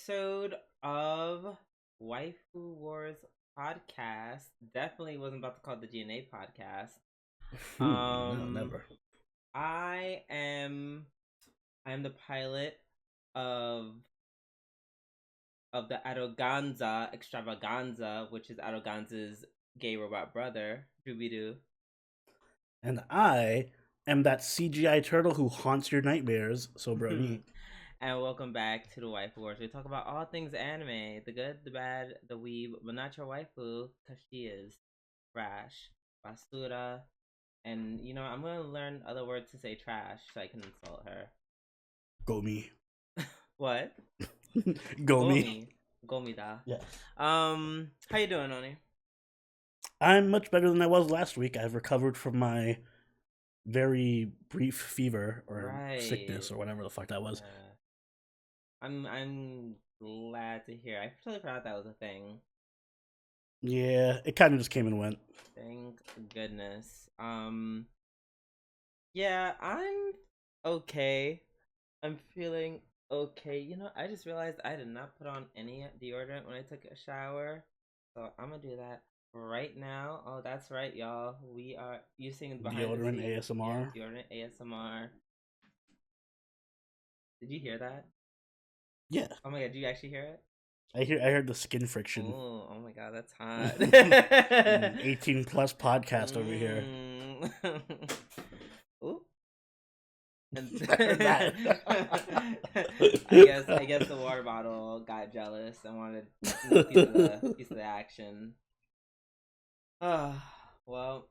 episode of Waifu Wars podcast. Definitely wasn't about to call it the G&A podcast. No, Um, never. I am the pilot of the Aroganza extravaganza, which is Aroganza's gay robot brother, Jubidu. And I am that CGI turtle who haunts your nightmares, so brony. And welcome back to the Waifu Wars. We talk about all things anime, the good, the bad, the weeb, but not your waifu, because she is trash, basura, and I'm gonna learn other words to say trash so I can insult her. Gomi. What? Gomi. Gomida. Yeah. How you doing, Oni? I'm much better than I was last week. I've recovered from my very brief fever or sickness or whatever the fuck that was. I'm glad to hear. I totally forgot that was a thing. Yeah, it kind of just came and went. Thank goodness. Yeah, I'm okay. I'm feeling okay. I just realized I did not put on any deodorant when I took a shower. So I'm gonna do that right now. Oh, that's right, y'all. We are using behind Deodorant the scenes. ASMR. Yeah, deodorant ASMR. Did you hear that? Yeah. Oh my god, did you actually hear it? I heard the skin friction. Oh my god, that's hot. 18 plus podcast over here. Ooh. And That. I guess the water bottle got jealous and wanted a piece of the action. Well,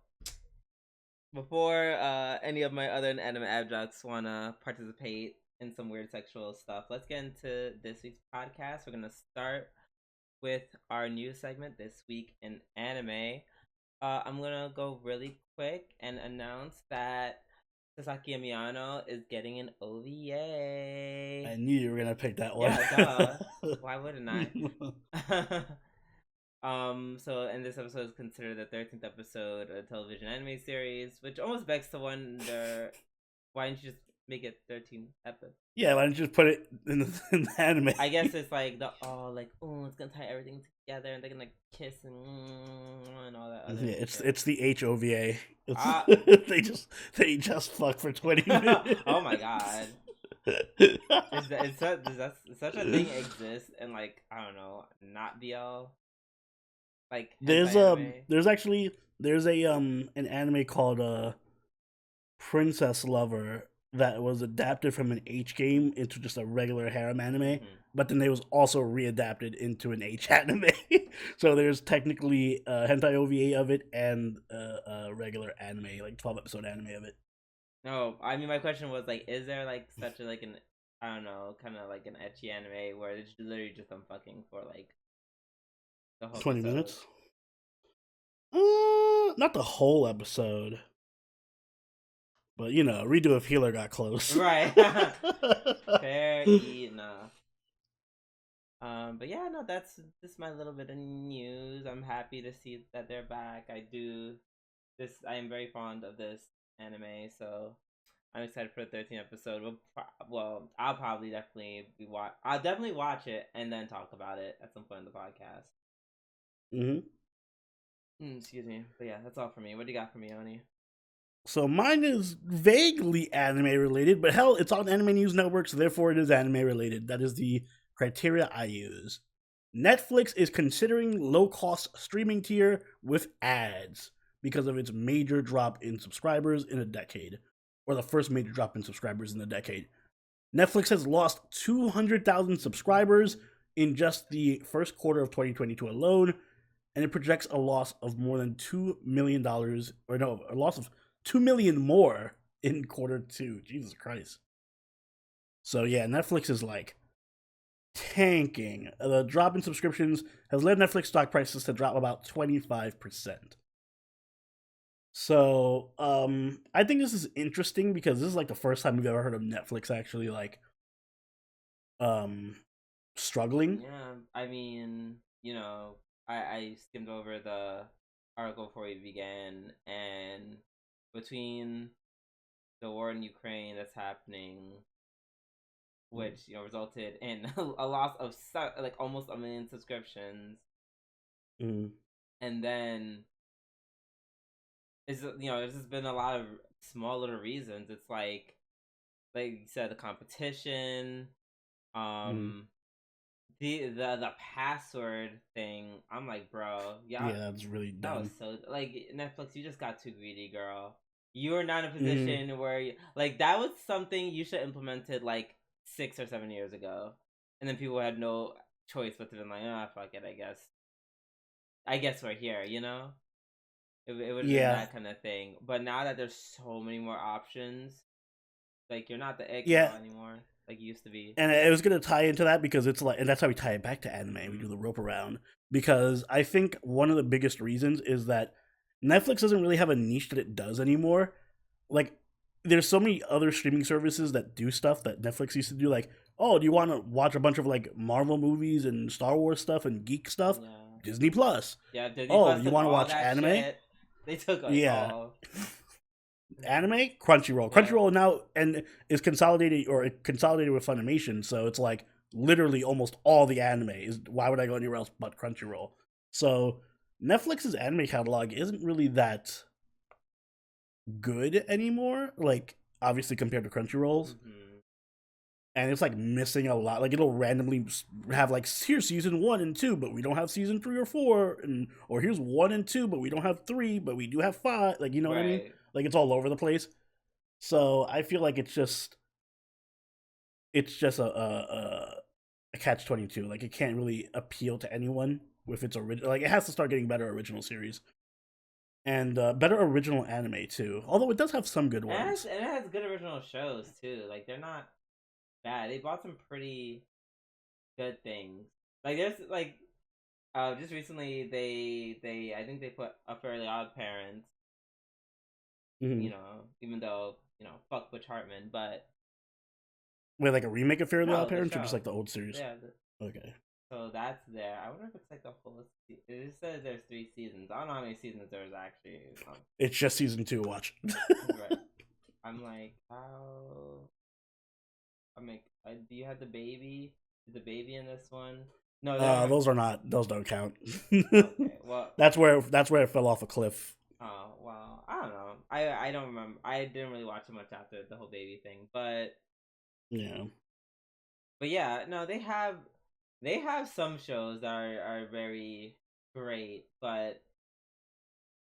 before any of my other anime abjects wanna participate in some weird sexual stuff, let's get into this week's podcast. We're gonna start with our new segment, This Week in Anime. I'm gonna go really quick and announce that Sasaki Amiyano is getting an OVA. I knew you were gonna pick that one. Yeah, duh. Why wouldn't I? So in this episode is considered the 13th episode of the television anime series, which almost begs to wonder, why didn't you just make it 13 episodes? Yeah, why don't you just put it in the anime? I guess it's like it's gonna tie everything together and they're gonna kiss and all that other it's the HOVA. They just fuck for 20 minutes. Oh my god. Does such a thing exist and I don't know, not BL? There's an anime called Princess Lover that was adapted from an H game into just a regular harem anime, but then it was also readapted into an H anime. So there's technically a hentai OVA of it and a regular anime, 12-episode anime of it. No, I mean my question was is there such a an I don't know, kind of an ecchi anime where it's literally just them fucking for the whole 20 episode? minutes? Not the whole episode. But redo of Healer got close. Right. Fair enough. But yeah, no, that's just my little bit of news. I'm happy to see that they're back. I am very fond of this anime, so I'm excited for the 13th episode. I'll probably I'll definitely watch it and then talk about it at some point in the podcast. Excuse me. But yeah, that's all for me. What do you got for me, Oni? So mine is vaguely anime related, but hell, it's on Anime News Network, so therefore it is anime related. That is the criteria I use. Netflix is considering low-cost streaming tier with ads because of its major drop in subscribers in a decade, or the first major drop in subscribers in a decade. Netflix has lost 200,000 subscribers in just the first quarter of 2022 alone, and it projects a loss of more than $2 million, a loss of 2 million more in quarter two. Jesus Christ. So yeah, Netflix is tanking. The drop in subscriptions has led Netflix stock prices to drop about 25%. So I think this is interesting because this is the first time we've ever heard of Netflix actually struggling. Yeah, I mean, I skimmed over the article before we began, and between the war in Ukraine that's happening, which resulted in a loss of like almost 1 million subscriptions. Mm. And then there's just been a lot of small little reasons. It's like you said, the competition, Mm. the password thing. I'm like, bro, Yeah, that's really that was dumb. so like Netflix. You just got too greedy, girl. You are not in a Mm. position where like that was something you should have implemented like 6 or 7 years ago, and then people had no choice but to be like, ah, fuck it, I guess we're here, It would have been Yeah, that kind of thing. But now that there's so many more options, like you're not the it yeah, girl anymore, like you used to be. and it was gonna tie into that because it's like, and that's how we tie it back to anime. We Mm-hmm. do the rope around because I think one of the biggest reasons is that Netflix doesn't really have a niche that it does anymore. Like, there's so many other streaming services that do stuff that Netflix used to do. Like, oh, do you want to watch a bunch of like Marvel movies and Star Wars stuff and geek stuff? Yeah, Disney Plus. yeah. Disney Oh, Plus you took want to all watch that anime? shit. They took it Yeah, all. anime Crunchyroll. Yeah. Crunchyroll now and is consolidated or consolidated with Funimation, so it's like literally almost all the anime is. Why would I go anywhere else but Crunchyroll? So Netflix's anime catalog isn't really that good anymore. Like, obviously compared to Crunchyroll's, Mm-hmm. and it's like missing a lot. Like, it'll randomly have like, here's season 1 and 2, but we don't have season 3 or 4, and or here's 1 and 2, but we don't have 3, but we do have 5. Like, you know what I mean? Right. Like, it's all over the place. So I feel like it's just a catch-22. Like, it can't really appeal to anyone with its original. Like, it has to start getting better original series and better original anime too. Although it does have some good ones. And it has good original shows too. Like they're not bad. They bought some pretty good things. Like there's like just recently they I think they put a Fairly Odd Parents. Mm-hmm. Even though fuck Butch Hartman, but With like a remake of Fairly Odd no, the Parents or just show. like the old series. Yeah. Okay. So that's there. I wonder if it's like the whole. It just says there's 3 seasons. I don't know how many seasons there's actually. It's just season 2. Watch. Right. I'm like, how? I'm like, do you have the baby? Is the baby in this one? No, they don't have. Those are not. Those don't count. Okay, well, That's where it fell off a cliff. oh well, I don't know. I don't remember. I didn't really watch it much after the whole baby thing, Yeah. but yeah, no, they have some shows that are very great, but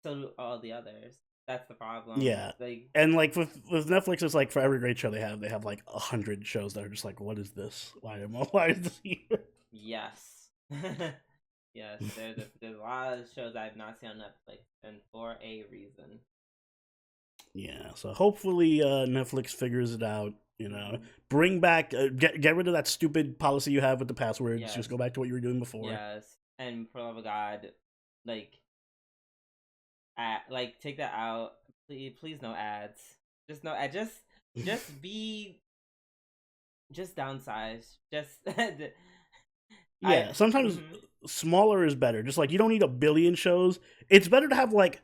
so do all the others. That's the problem. Yeah. Like, And like with Netflix, it's like for every great show they have like 100 shows that are just like, what is this? Why is this here? yes, yes. There's a lot of shows I've not seen on Netflix, and for a reason. Yeah. So hopefully Netflix figures it out. Mm-hmm. Bring back, get rid of that stupid policy you have with the passwords. Yes, Just go back to what you were doing before. yes, and for the love of God, like, take that out. Please, no ads. Just no ad. Just be, just downsize. Just I. Yeah. Sometimes Mm-hmm. smaller is better. Just like, you don't need a billion shows. It's better to have like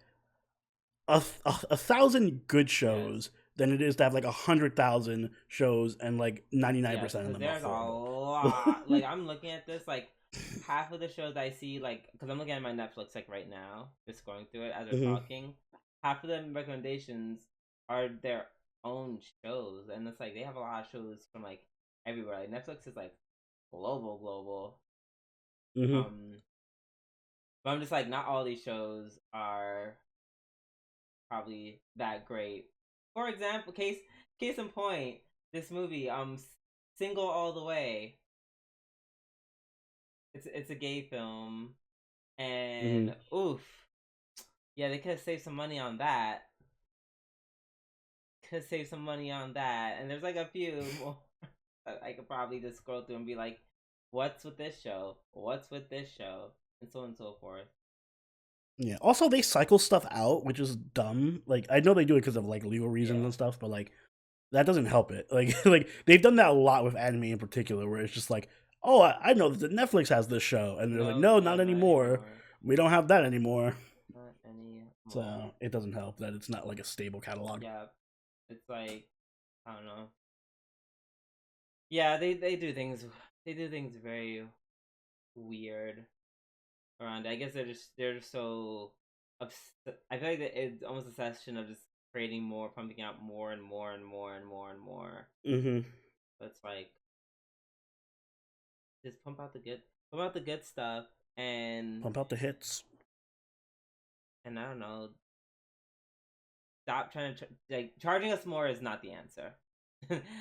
a thousand good Yes. shows than it is to have like 100,000 shows and like 99% Yes, of because them are there's a horrible. lot. Like I'm looking at this, like half of the shows I see, like because I'm looking at my Netflix like right now, just going through it as we're Hmm. talking. Half of the recommendations are their own shows, and it's like they have a lot of shows from like everywhere. Like Netflix is like global. Hmm. Um, but I'm just like not all these shows are probably that great. For example, case in point, this movie, Single All the Way. It's a gay film, Hmm. and oof, yeah, they could have saved some money on that. Could save some money on that, and there's like a few more that I could probably just scroll through and be like, "What's with this show? What's with this show?" and so on and so forth. Yeah. Also, they cycle stuff out, which is dumb. Like, I know they do it because of like legal reasons Yeah, and stuff, but like that doesn't help it. Like, like they've done that a lot with anime in particular, where it's just like, oh, I know that Netflix has this show, and they're like, no, no, yeah, not not anymore. anymore, We don't have that anymore. not anymore. So it doesn't help that it's not like a stable catalog. Yeah, it's like I don't know. Yeah, they do things. They do things very weird around it. I guess they're just so. I feel like it's almost a session of just creating more, pumping out more and more and more and more and more. Mm-hmm. So it's like just pump out the good stuff, Pump out the hits. and I don't know, stop trying to like charging us more is not the answer.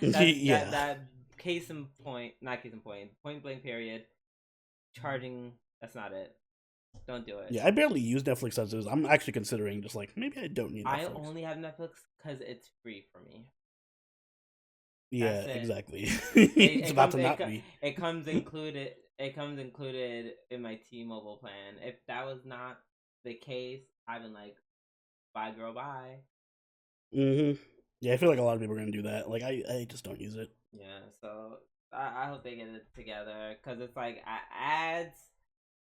Yeah. That case in point, not case in point, point blank period. Charging, that's not it. Don't do it. Yeah, I barely use Netflix as is. I'm actually considering just like maybe I don't need I Netflix. only have Netflix because it's free for me. Yeah, That's it. exactly. It's about to not be. It comes included. It comes included in my T-Mobile plan. If that was not the case, I've been like, bye, girl, bye. Mm-hmm. Yeah, I feel like a lot of people are gonna do that. Like I just don't use it. Yeah, so I hope they get it together because it's like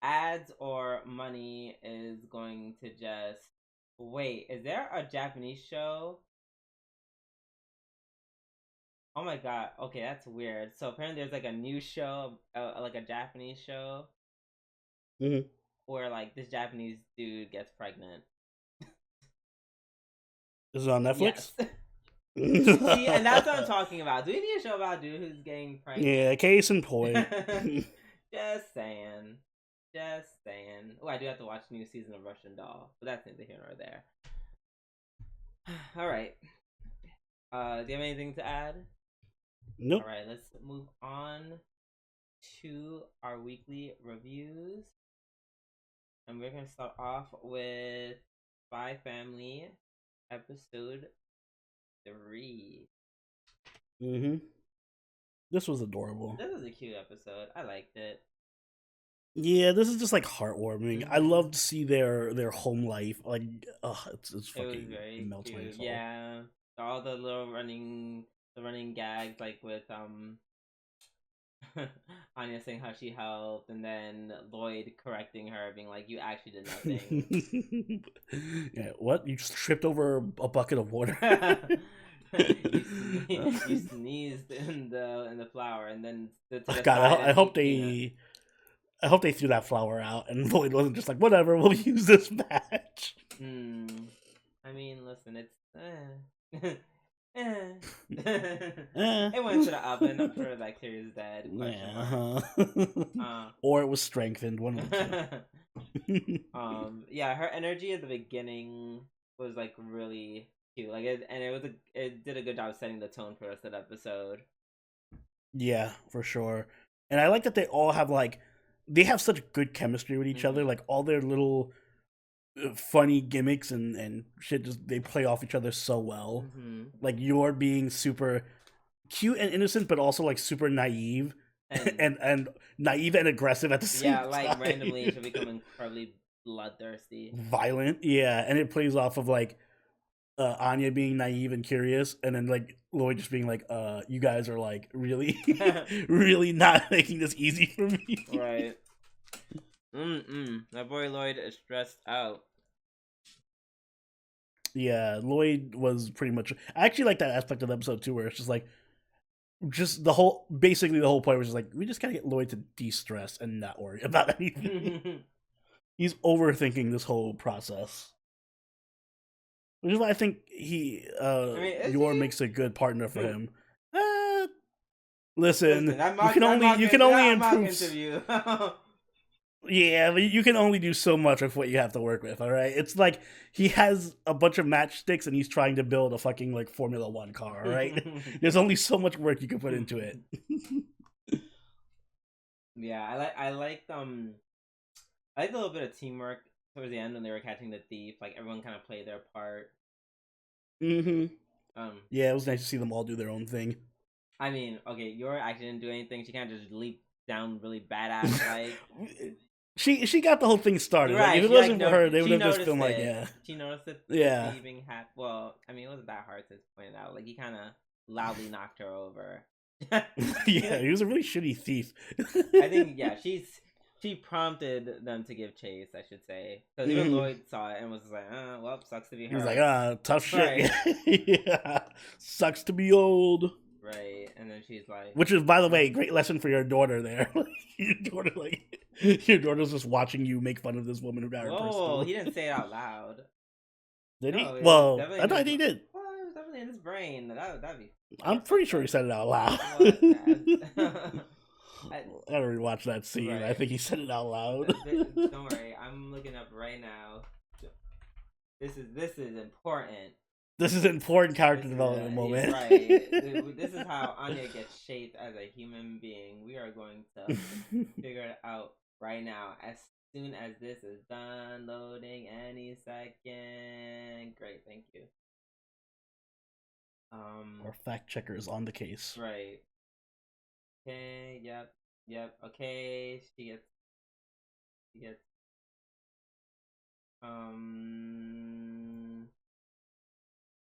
ads or money is going to just wait. Is there a Japanese show? Oh my god. Okay, that's weird. So apparently there's like a new show, like a Japanese show Mm-hmm. where like this Japanese dude gets pregnant. Is it on Netflix? Yes. See, and that's what I'm talking about. Do we need a show about a dude who's getting pregnant? Yeah, case in point. Just saying. Just saying. Oh, I do have to watch a new season of Russian Doll, but that's neither here nor there. All right. Do you have anything to add? Nope. All right, let's move on to our weekly reviews. And we're going to start off with Spy Family episode 3. Mm-hmm. This was adorable. This was a cute episode. I liked it. Yeah, this is just like heartwarming. I Mm-hmm. love to see their home life. Like, it's It was fucking, it very melts my cute. soul. Yeah. All the little running gags like with Anya saying how she helped, and then Lloyd correcting her, being like, "You actually did nothing." Yeah, what? You just tripped over a bucket of water? You sneezed in the flour, and then to Oh, the God, side I and hope ate peanut. I hope they threw that flour out, and Lloyd wasn't just like, whatever, we'll use this batch. I mean, listen, it's eh. Eh. It went to the oven. I'm sure the bacteria is dead. Question Yeah. mark. Or it was strengthened. One of the two. Yeah, her energy at the beginning was like really cute. Like it did a good job setting the tone for the rest of the episode. Yeah, for sure. And I like that they all have like they have such good chemistry with each other. Like all their little funny gimmicks and shit, just they play off each other so well. Like you're being super cute and innocent, but also like super naive and naive and aggressive at the same time. Yeah, like randomly she'll become incredibly bloodthirsty, violent. Yeah, and it plays off of like Anya being naive and curious, and then like Lloyd just being like, you guys are like really, really not making this easy for me." Right. My boy Lloyd is stressed out. Yeah, Lloyd was pretty much. I actually like that aspect of the episode too, where it's just like, just the whole, basically the whole point was just like, we just gotta get Lloyd to de-stress and not worry about anything. He's overthinking this whole process. Which is why I think Yor makes a good partner for him. Listen, you can only improve. Yeah, but you can only do so much with what you have to work with. All right, it's like he has a bunch of matchsticks and he's trying to build a fucking like Formula One car. All right, there's only so much work you can put into it. Yeah, I liked I liked a little bit of teamwork towards the end when they were catching the thief. Like everyone kind of played their part. Yeah, it was nice to see them all do their own thing. I mean, okay, Yor actually didn't do anything. She kind of just leaped down really badass like. She got the whole thing started. Right. Like, if it wasn't for her, they would have just been like, yeah. She noticed it. Yeah. Well, I mean, it wasn't that hard to point out. Like, he kind of loudly knocked her over. Yeah, he was a really shitty thief. I think, yeah, she prompted them to give chase, I should say. Because even Lloyd saw it and was like, well, sucks to be her. He was like, tough shit. Right. Yeah. Sucks to be old. Right, and then she's like, which is, by the way, a great lesson for your daughter there. Your daughter's just watching you make fun of this woman who got her purse whoa, stolen. he didn't say it out loud. Did No, he? it was Well, definitely I in his. thought he did. Well, it was definitely in his brain. That'd be. I'm pretty sure he said it out loud. What? I gotta rewatch that scene. I Right. think he said it out loud. Don't worry, I'm looking up right now. This is important. This is important character development moment. Right. This is how Anya gets shaped as a human being. We are going to figure it out right now. As soon as this is done, loading any second. Great, thank you. Our fact checker is on the case. Right. Okay. Yep. Okay. She gets.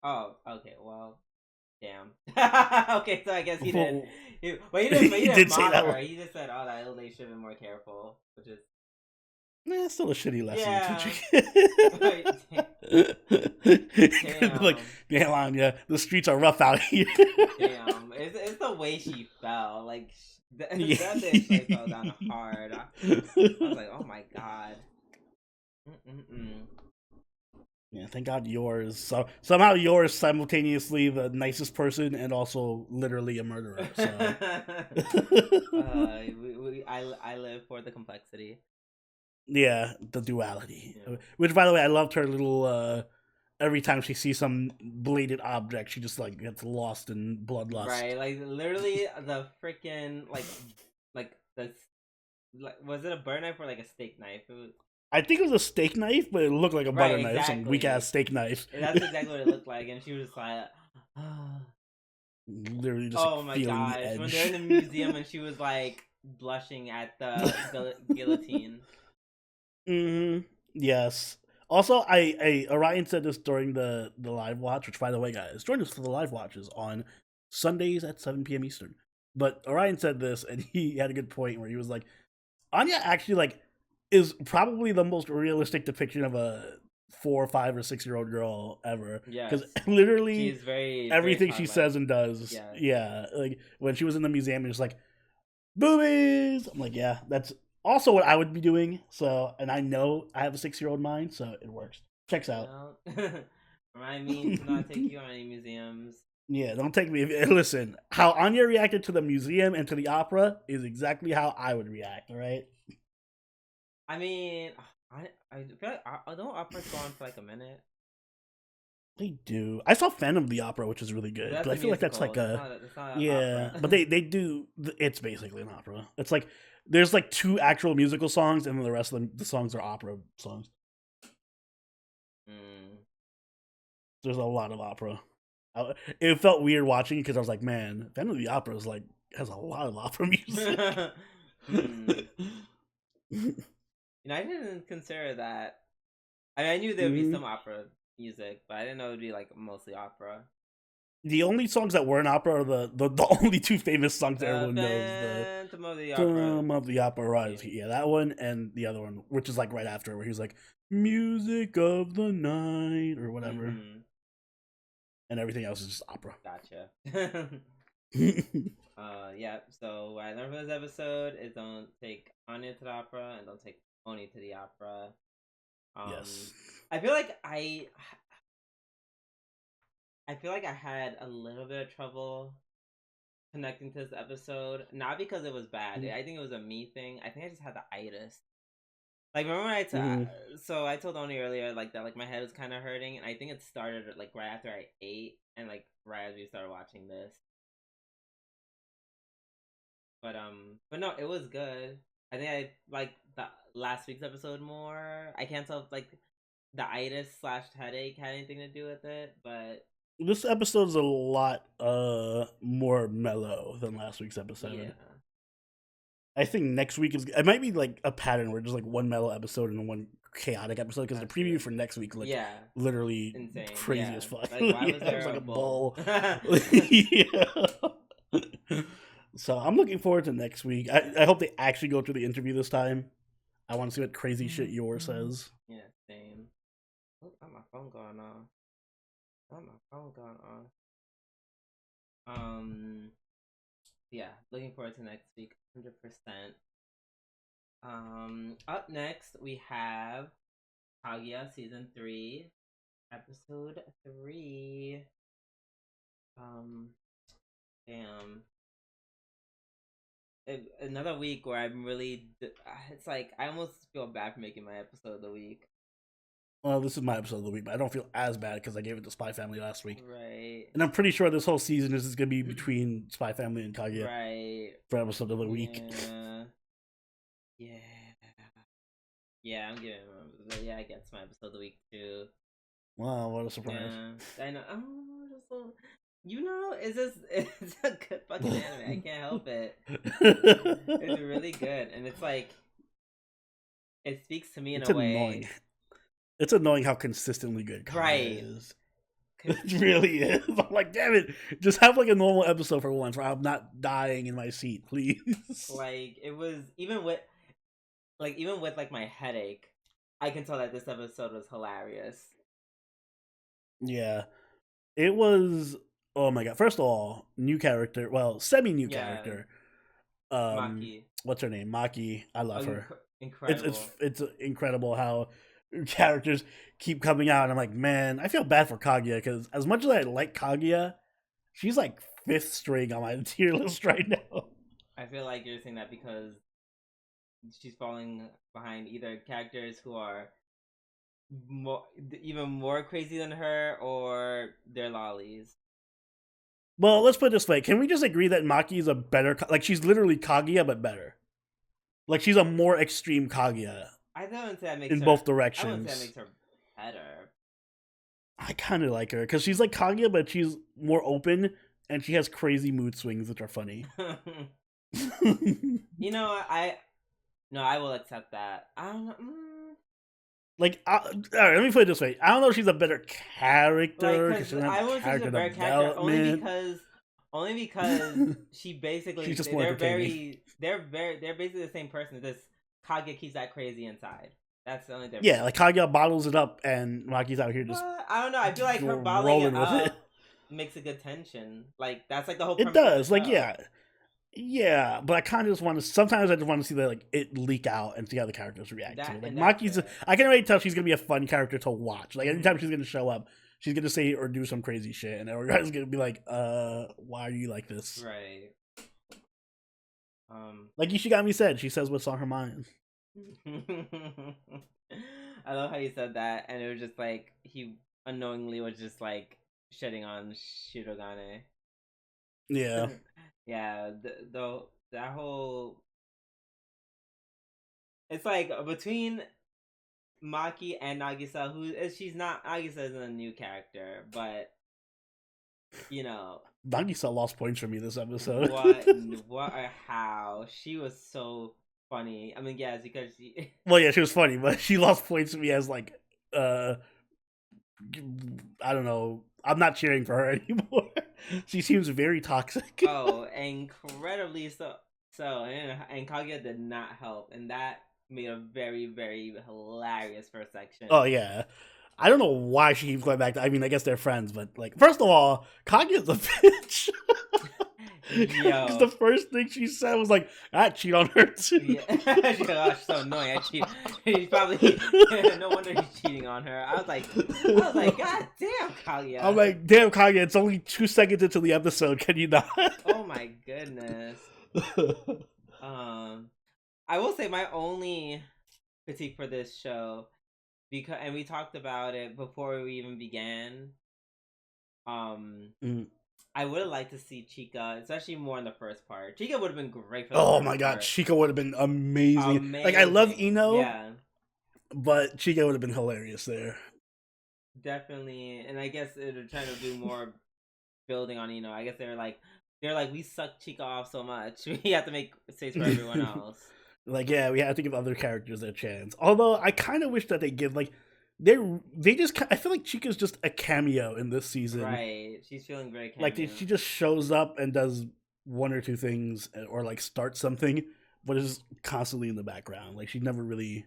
Oh. Okay. Well. Damn. Okay. So I guess he didn't. He didn't say that mock her. one. He just said, "Oh, that old lady should have been more careful," which is. Nah, still a shitty lesson. Damn. Like, damn, Anya, the streets are rough out here. Damn, it's the way she fell. Like that bitch like fell down hard. I was like, oh my god. Yeah, thank God yours. So somehow yours simultaneously the nicest person and also literally a murderer. So. I live for the complexity. Yeah, the duality. Yeah. Which, by the way, I loved her little. Every time she sees some bladed object, she just like gets lost in bloodlust. Right, like literally the freaking like the was it a bird knife or like a steak knife? I think it was a steak knife, but it looked like a butter knife, some weak ass steak knife. That's exactly what it looked like, and she was just like, literally just. Oh my gosh! The when they're in the museum and she was like blushing at the guillotine. Yes. Also, Orion said this during the live watch, which, by the way, guys, join us for the live watches on Sundays at 7 p.m. Eastern. But Orion said this, and he had a good point where he was like, Anya actually like is probably the most realistic depiction of a 4, 5, or 6-year-old girl ever. Yeah, because literally she's very everything she says and does. Yeah, like when she was in the museum, it's like boobies. I'm like, yeah, that's also what I would be doing. So, and I know I have a 6-year-old mind, so it works. Checks out. Remind me to not take you on any museums. Yeah, don't take me. Listen, how Anya reacted to the museum and to the opera is exactly how I would react. All right. I mean, I feel like don't operas go on for like a minute. They do. I saw Phantom of the Opera, which is really good. But I feel like that's like it's not yeah. opera. But they do. It's basically an opera. It's like there's like 2 actual musical songs, and then the rest of the songs are opera songs. There's a lot of opera. It felt weird watching because I was like, man, Phantom of the Opera is like has a lot of opera music. I didn't consider that. I mean, I knew there would be some opera music, but I didn't know it would be like mostly opera. The only songs that were in opera are the only 2 famous songs that everyone knows. The Phantom of the Opera. Yeah, that one and the other one, which is like right after, where he's like, "Music of the Night" or whatever. And everything else is just opera. Gotcha. Yeah. So what I learned from this episode is don't take Anya to the opera and don't take Oni to the opera. Yes. I feel like I had a little bit of trouble connecting to this episode, not because it was bad. I think it was a me thing. I think I just had the itis. Like, remember when so I told Oni earlier like that, like my head was kind of hurting, and I think it started like right after I ate and like right as we started watching this. But no, it was good. I think I like the last week's episode more. I can't tell if like the itis / headache had anything to do with it, but this episode's a lot more mellow than last week's episode. Yeah. I think next week it might be like a pattern where just like one mellow episode and one chaotic episode, because the preview for next week looked literally insane. Crazy as fuck. Like, why was there it was like a bull? Yeah. So I'm looking forward to next week. I hope they actually go through the interview this time. I want to see what crazy shit Yor says. Yeah, same. Look, my phone going on. Um, yeah, looking forward to next week, 100%. Up next we have Kaguya season 3, episode 3. Um, damn. Another week where I'm really. It's like I almost feel bad for making my episode of the week. Well, this is my episode of the week, but I don't feel as bad because I gave it to Spy Family last week. Right. And I'm pretty sure this whole season is going to be between Spy Family and Kaguya. Right. For episode of the week. Yeah. Yeah, I'm giving him. Yeah, I guess my episode of the week too. Wow, what a surprise! Yeah, I know. Oh, you know, it's a good fucking anime. I can't help it. It's really good, and it's like it speaks to me in a way. Annoying. It's annoying how consistently good Kaguya is. It really is. I'm like, damn it, just have like a normal episode for once where I'm not dying in my seat, please. Like it was even with like my headache, I can tell that this episode was hilarious. Yeah, it was. Oh my god! First of all, new character. Well, semi-new character. Maki. What's her name? Maki. I love her. Incredible. It's incredible how characters keep coming out. And I'm like, man, I feel bad for Kaguya because as much as I like Kaguya, she's like 5th string on my tier list right now. I feel like you're saying that because she's falling behind either characters who are even more crazy than her, or they're lollies. Well, let's put it this way: can we just agree that Maki is a better, like she's literally Kaguya but better? Like she's a more extreme Kaguya. I don't say that makes in her, both directions. I wouldn't say that makes her better. I kind of like her because she's like Kaguya, but she's more open and she has crazy mood swings, which are funny. You know, I will accept that. I don't know. Like, all right, let me put it this way: I don't know if she's a better character. Like, I won't say she's a better character only because she basically she's just they're basically the same person. This Kaguya keeps that crazy inside. That's the only difference. Yeah, like Kaguya bottles it up, and Maki's out here just. I don't know. I feel like her bottling it up makes a good tension. Like that's like the whole. It does. Like yeah, but I kind of just want to. Sometimes I just want to see that like it leak out and see how the characters react to it. Like Maki's, I can already tell she's gonna be a fun character to watch. Like anytime she's gonna show up, she's gonna say or do some crazy shit, and everybody's gonna be like, why are you like this?" Right. Like Ishigami said, she says what's on her mind. I love how you said that, and it was just like he unknowingly was just like shitting on Shirogane. Yeah. Yeah, that whole, it's like between Maki and Nagisa, Nagisa isn't a new character, but you know, Nagisa lost points for me this episode. What or how she was so funny. I mean, yeah, it's because she. Well, yeah, she was funny, but she lost points for me as like, I don't know. I'm not cheering for her anymore. She seems very toxic. Oh, incredibly so. And Kaguya did not help, and that made a very, very hilarious first section. Oh yeah, I don't know why she keeps going back to. I mean, I guess they're friends, but like, first of all, Kaguya's a bitch. Because the first thing she said was like, "I cheat on her too." Yeah. She's so annoying. He's probably no wonder he's cheating on her. I was like, God damn, Kaguya. I'm like, damn, Kaguya. It's only 2 seconds into the episode. Can you not? Oh my goodness. I will say my only critique for this show, and we talked about it before we even began. I would have liked to see Chika, especially more in the first part. Chika would have been great for the Oh my god, Chika would have been amazing. Like, I love Ino, yeah, but Chika would have been hilarious there. Definitely, and I guess they're trying to do more building on Ino. I guess they're like, we sucked Chika off so much, we have to make space for everyone else. Like, yeah, we have to give other characters their chance. Although, I kind of wish that they give, like, they just, I feel like Chika's just a cameo in this season. Right, she's feeling very cameo. Like, she just shows up and does 1 or 2 things, or like starts something, but is constantly in the background. Like, she never really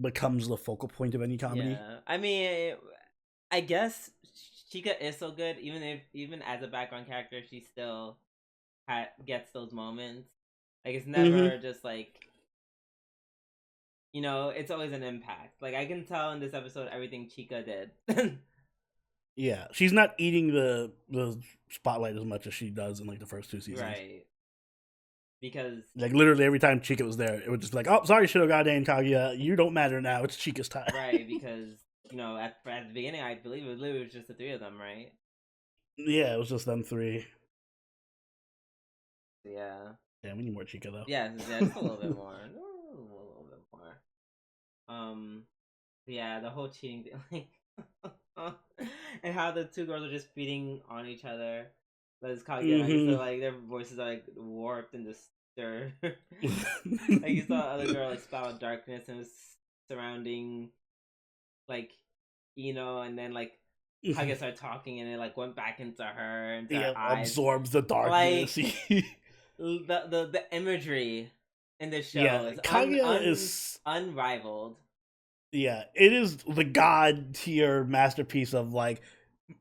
becomes the focal point of any comedy. Yeah, I mean, I guess Chika is so good. Even as a background character, she still gets those moments. Like it's never just like, it's always an impact. Like I can tell in this episode everything Chika did. Yeah, she's not eating the spotlight as much as she does in like the first two seasons. Right. Because like literally every time Chika was there, it would just be like, "Oh, sorry, Shirogane and Kaguya, you don't matter now. It's Chika's time." right, because at the beginning, I believe it literally was just the three of them, right? Yeah, it was just them three. Yeah. Yeah, we need more Chika though. Yeah, just a little bit more. A little bit more. Yeah, the whole cheating thing, like, and how the two girls are just feeding on each other. Let's Kaguya, like, so like their voices are like warped and disturbed. Like you saw the other girl like spout out darkness and was surrounding like and then like Kaguya started talking and it like went back into her and her eyes. Absorbs the darkness. Like the imagery in this show is Kaguya is unrivaled. Yeah, it is the god tier masterpiece of like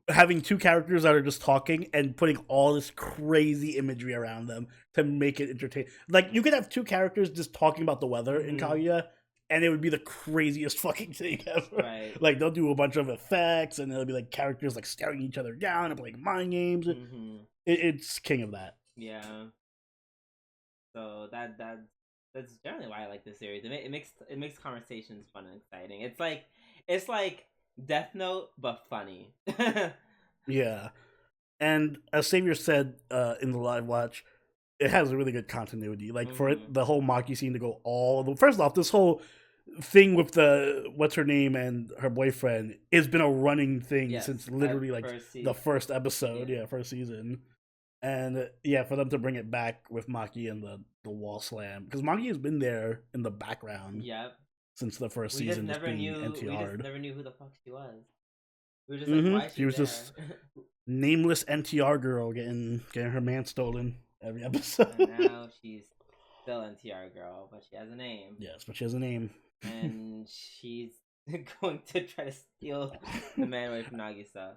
having two characters that are just talking and putting all this crazy imagery around them to make it entertaining. Like you could have two characters just talking about the weather in Kaguya, and it would be the craziest fucking thing ever. Right. Like they'll do a bunch of effects, and there'll be like characters like staring each other down and playing mind games. It's king of that. Yeah. So that's generally why I like this series. It makes conversations fun and exciting. It's like Death Note but funny. Yeah, and as Savior said in the live watch, it has a really good continuity. Like for it, the whole Maki scene to go first off, this whole thing with the what's her name and her boyfriend has been a running thing since literally like the first episode, first season. And yeah, for them to bring it back with Maki and the wall slam, because Maki has been there in the background. Yep. Since the first season, just being NTR'd. We just never knew who the fuck she was. We were just like, why is she was there? Just nameless NTR girl getting her man stolen every episode. And now she's still NTR girl, but she has a name. Yes, but she has a name. And she's going to try to steal the man away from Nagisa.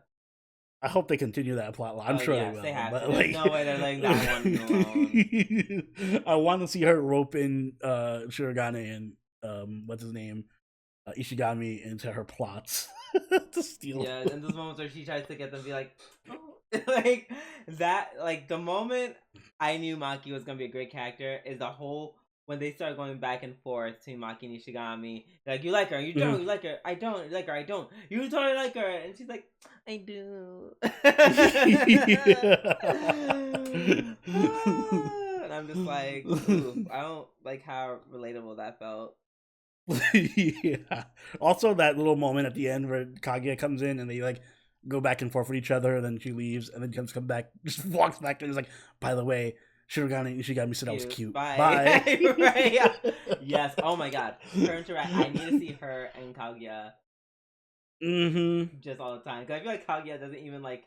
I hope they continue that plot line. I'm sure they will. They have but to. There's no way they're letting that one alone. I want to see her rope in Shirogane and what's his name, Ishigami into her plots to steal. Yeah, and those moments where she tries to get them to be like, oh. Like that. Like the moment I knew Maki was gonna be a great character is the whole. When they start going back and forth between Maki and Ishigami, like, you like her, you don't, you like her, I don't, you like her, I don't, you totally like her, and she's like, I do. And I'm just like, ooh, I don't like how relatable that felt. Yeah. Also, that little moment at the end where Kaguya comes in and they like go back and forth with each other, and then she leaves, and then comes back, just walks back, and is like, by the way, Shirogane and Ishigami said I was cute. Bye. Right, yeah. Yes. Oh my god. Her interact. I need to see her and Kaguya. Just all the time, because I feel like Kaguya doesn't even like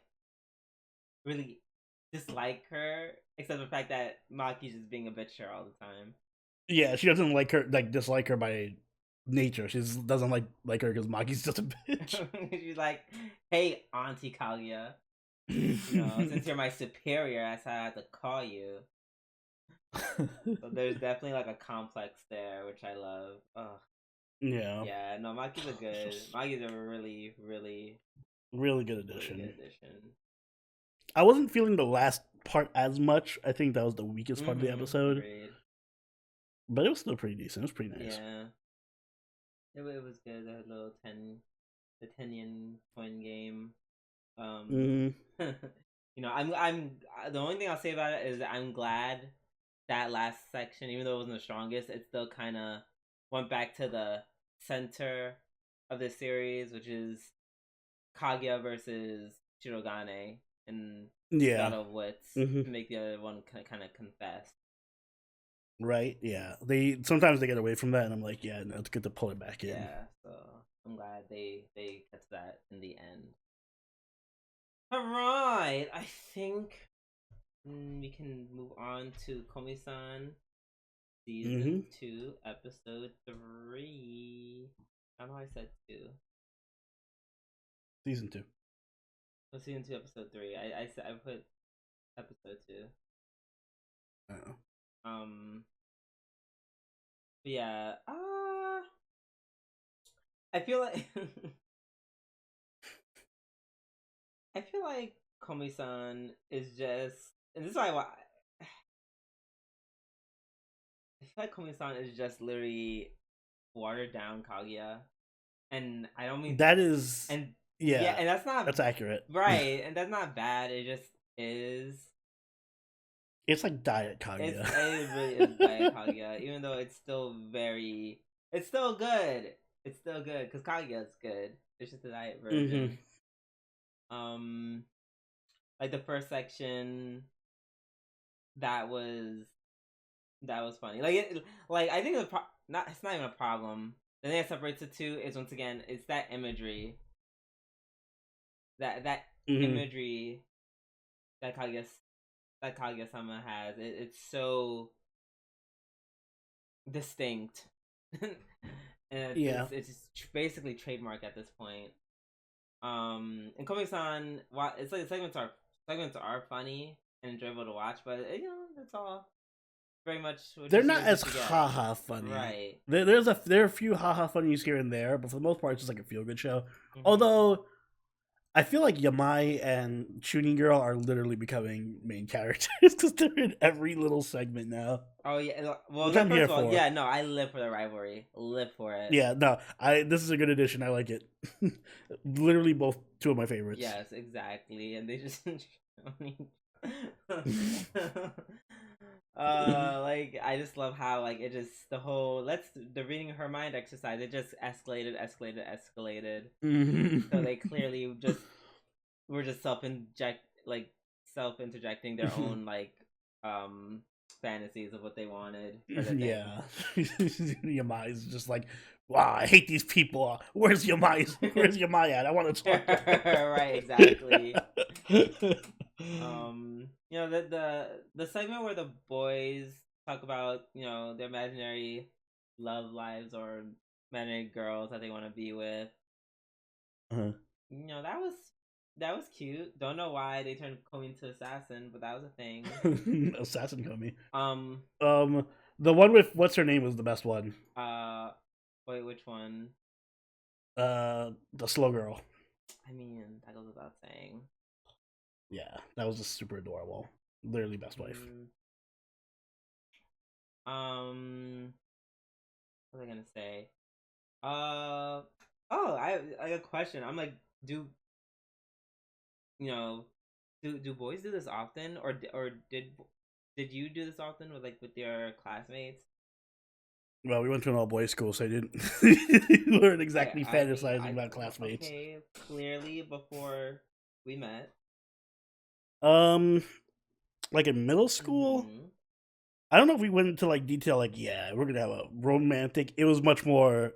really dislike her, except the fact that Maki's just being a bitch to her all the time. Yeah, she doesn't like her, like dislike her by nature. She just doesn't like her because Maki's just a bitch. She's like, hey, Auntie Kaguya. Since you're my superior, that's how I have to call you. So there's definitely like a complex there, which I love. Ugh. Yeah, no, Maki's a really, really, really good addition. I wasn't feeling the last part as much. I think that was the weakest part of the episode. Agreed. But it was still pretty decent. It was pretty nice. Yeah, it was good. That little the 10-yen coin game. I'm the only thing I'll say about it is I'm glad that last section, even though it wasn't the strongest, it still kind of went back to the center of the series, which is Kaguya versus Shirogane and Battle of Wits, to make the other one kind of confess. Right? Yeah. Sometimes they get away from that, and I'm like, yeah, no, it's good to pull it back in. Yeah, so I'm glad they cut to that in the end. Alright, I think we can move on to Komi-san Season 2, Episode 3. I don't know why I said 2. Season 2. season 2, episode 3. I put episode 2. Oh. But yeah. I feel like I feel like Komi-san is just, and this is why I feel like Komi-san is just literally watered down Kaguya, and I don't mean that is, and yeah, and that's accurate, right, and that's not bad. It just is. It's like Diet Kaguya. It really is Diet Kaguya, even though it's still very, it's still good. It's still good because Kaguya is good. It's just the diet version. Like the first section, that was funny. Like I think it's not even a problem. The thing that separates the two is, once again, it's that imagery. That imagery that Kaguya-sama has. It's so distinct. And it's basically trademark at this point. And Komi-san, it's like the segments are funny and enjoyable to watch, but that's all. Very much. They're not as haha funny, right? There are a few haha funnies here and there, but for the most part, it's just like a feel good show. Mm-hmm. Although I feel like Yamai and Chunin Girl are literally becoming main characters because they're in every little segment now. Oh yeah, well, which I'm here for. Yeah, no, I live for the rivalry. Live for it. Yeah, no, this is a good addition. I like it. Literally, both two of my favorites. Yes, exactly, and they just. Like I just love how, like, it just, the reading her mind exercise, it just escalated. So they clearly were just self-interjecting their own like fantasies of what they wanted. Yeah, Yamai's just like, wow, I hate these people. Where's Yamai at? I want to talk. Right, exactly. The segment where the boys talk about, their imaginary love lives or imaginary girls that they want to be with. That was cute. Don't know why they turned Komi into assassin, but that was a thing. Assassin Komi. The one with what's her name was the best one. Wait, which one? The slow girl. I mean, that goes without saying. Yeah, that was just super adorable. Literally best wife. What was I gonna say? I got a question. I'm like, do boys do this often, or did you do this often with your classmates? Well, we went to an all-boys school, so I didn't. We weren't exactly fantasizing about classmates. Okay, clearly before we met. Like in middle school, I don't know if we went into like detail. Like, yeah, we're gonna have a romantic. It was much more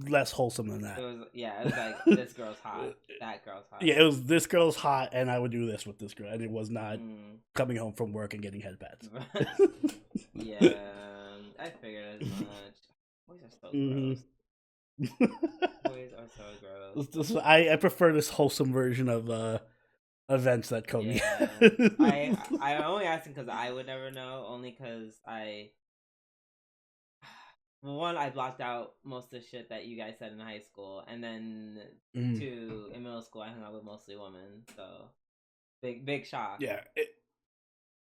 less wholesome than that. It was like, this girl's hot, that girl's hot. Yeah, it was, this girl's hot, and I would do this with this girl, and it was not coming home from work and getting head pats. Yeah, I figured as much. Boys are so gross. Boys are so gross. I prefer this wholesome version of events that Komi. Yeah. I only asking because I would never know. Only because I blocked out most of the shit that you guys said in high school, and then two, in middle school I hung out with mostly women. So big shock. Yeah,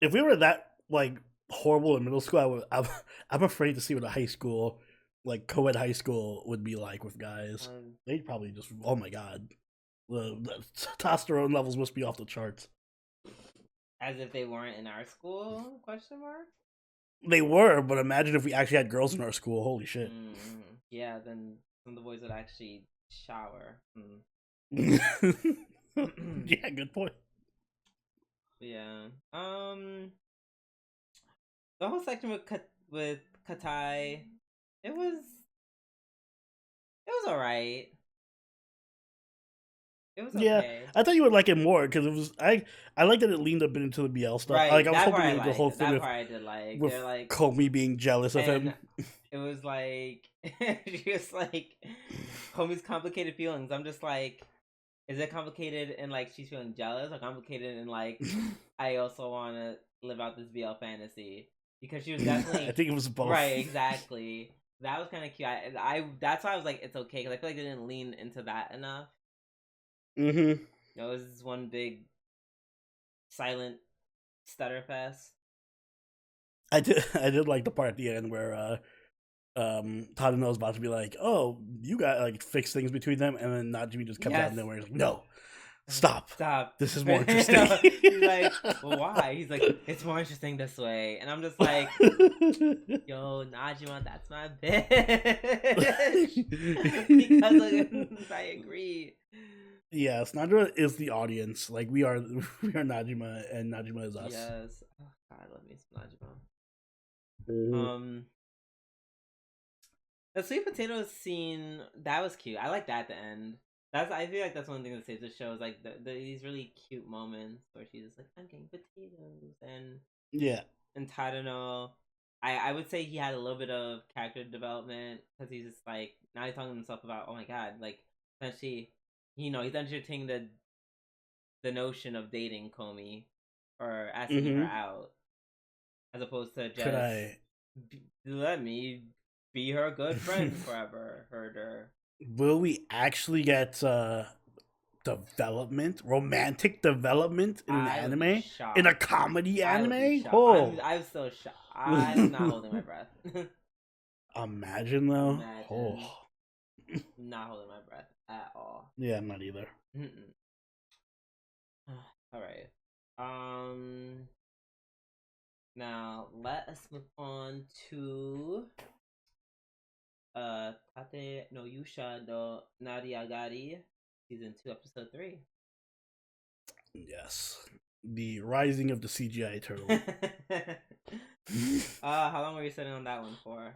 if we were that like horrible in middle school, I'm afraid to see what a high school, like co-ed high school, would be like with guys. They'd probably just, oh my god, the testosterone levels must be off the charts. As if they weren't in our school? Question mark. They were, but imagine if we actually had girls in our school. Holy shit. Yeah, then some of the boys would actually shower. Yeah, good point. Yeah. The whole section with Katai, it was alright. It was okay. Yeah, I thought you would like it more because it was. I like that it leaned a bit into the BL stuff. Right, like I was hoping it would the whole thing with they're like Komi being jealous of him. It was like just like Komi's complicated feelings. I'm just like, is it complicated in like she's feeling jealous, or complicated in like I also want to live out this BL fantasy? Because she was definitely I think it was both. right, exactly. That was kind of cute. I that's why I was like, it's okay, because I feel like they didn't lean into that enough. Mm-hmm. It was this one big silent stutter fest. I did like the part at the end where Tadano's about to be like, "Oh, you got like fix things between them," and then Najimi just comes out of nowhere and he's like, "No, stop, stop. This is more interesting." He's like, well, why? He's like, it's more interesting this way, and I'm just like, yo, Najima, that's my bitch. Because I agree. Yes, Najima is the audience. Like we are Najima, and Najima is us. Yes. Oh God, I love me some Najima. Mm-hmm. The sweet potato scene, that was cute. I like that at the end. I feel like that's one thing that saves the show is like these really cute moments where she's just like, I'm getting potatoes, and Tadano, I would say he had a little bit of character development, because he's just like, now he's talking to himself about, oh my God, like essentially, he's entertaining the notion of dating Komi, or asking her out, as opposed to just let me be her good friend forever. Herder. Will we actually get romantic development in an anime? In a comedy anime? Oh, I'm so shocked. I'm not holding my breath. Imagine though. Oh. Not holding my breath at all. Yeah, I'm not either. All right. Now let us move on to Tate no Yusha no Nariagari, season 2, episode 3. Yes. The rising of the CGI turtle. How long were you sitting on that one for?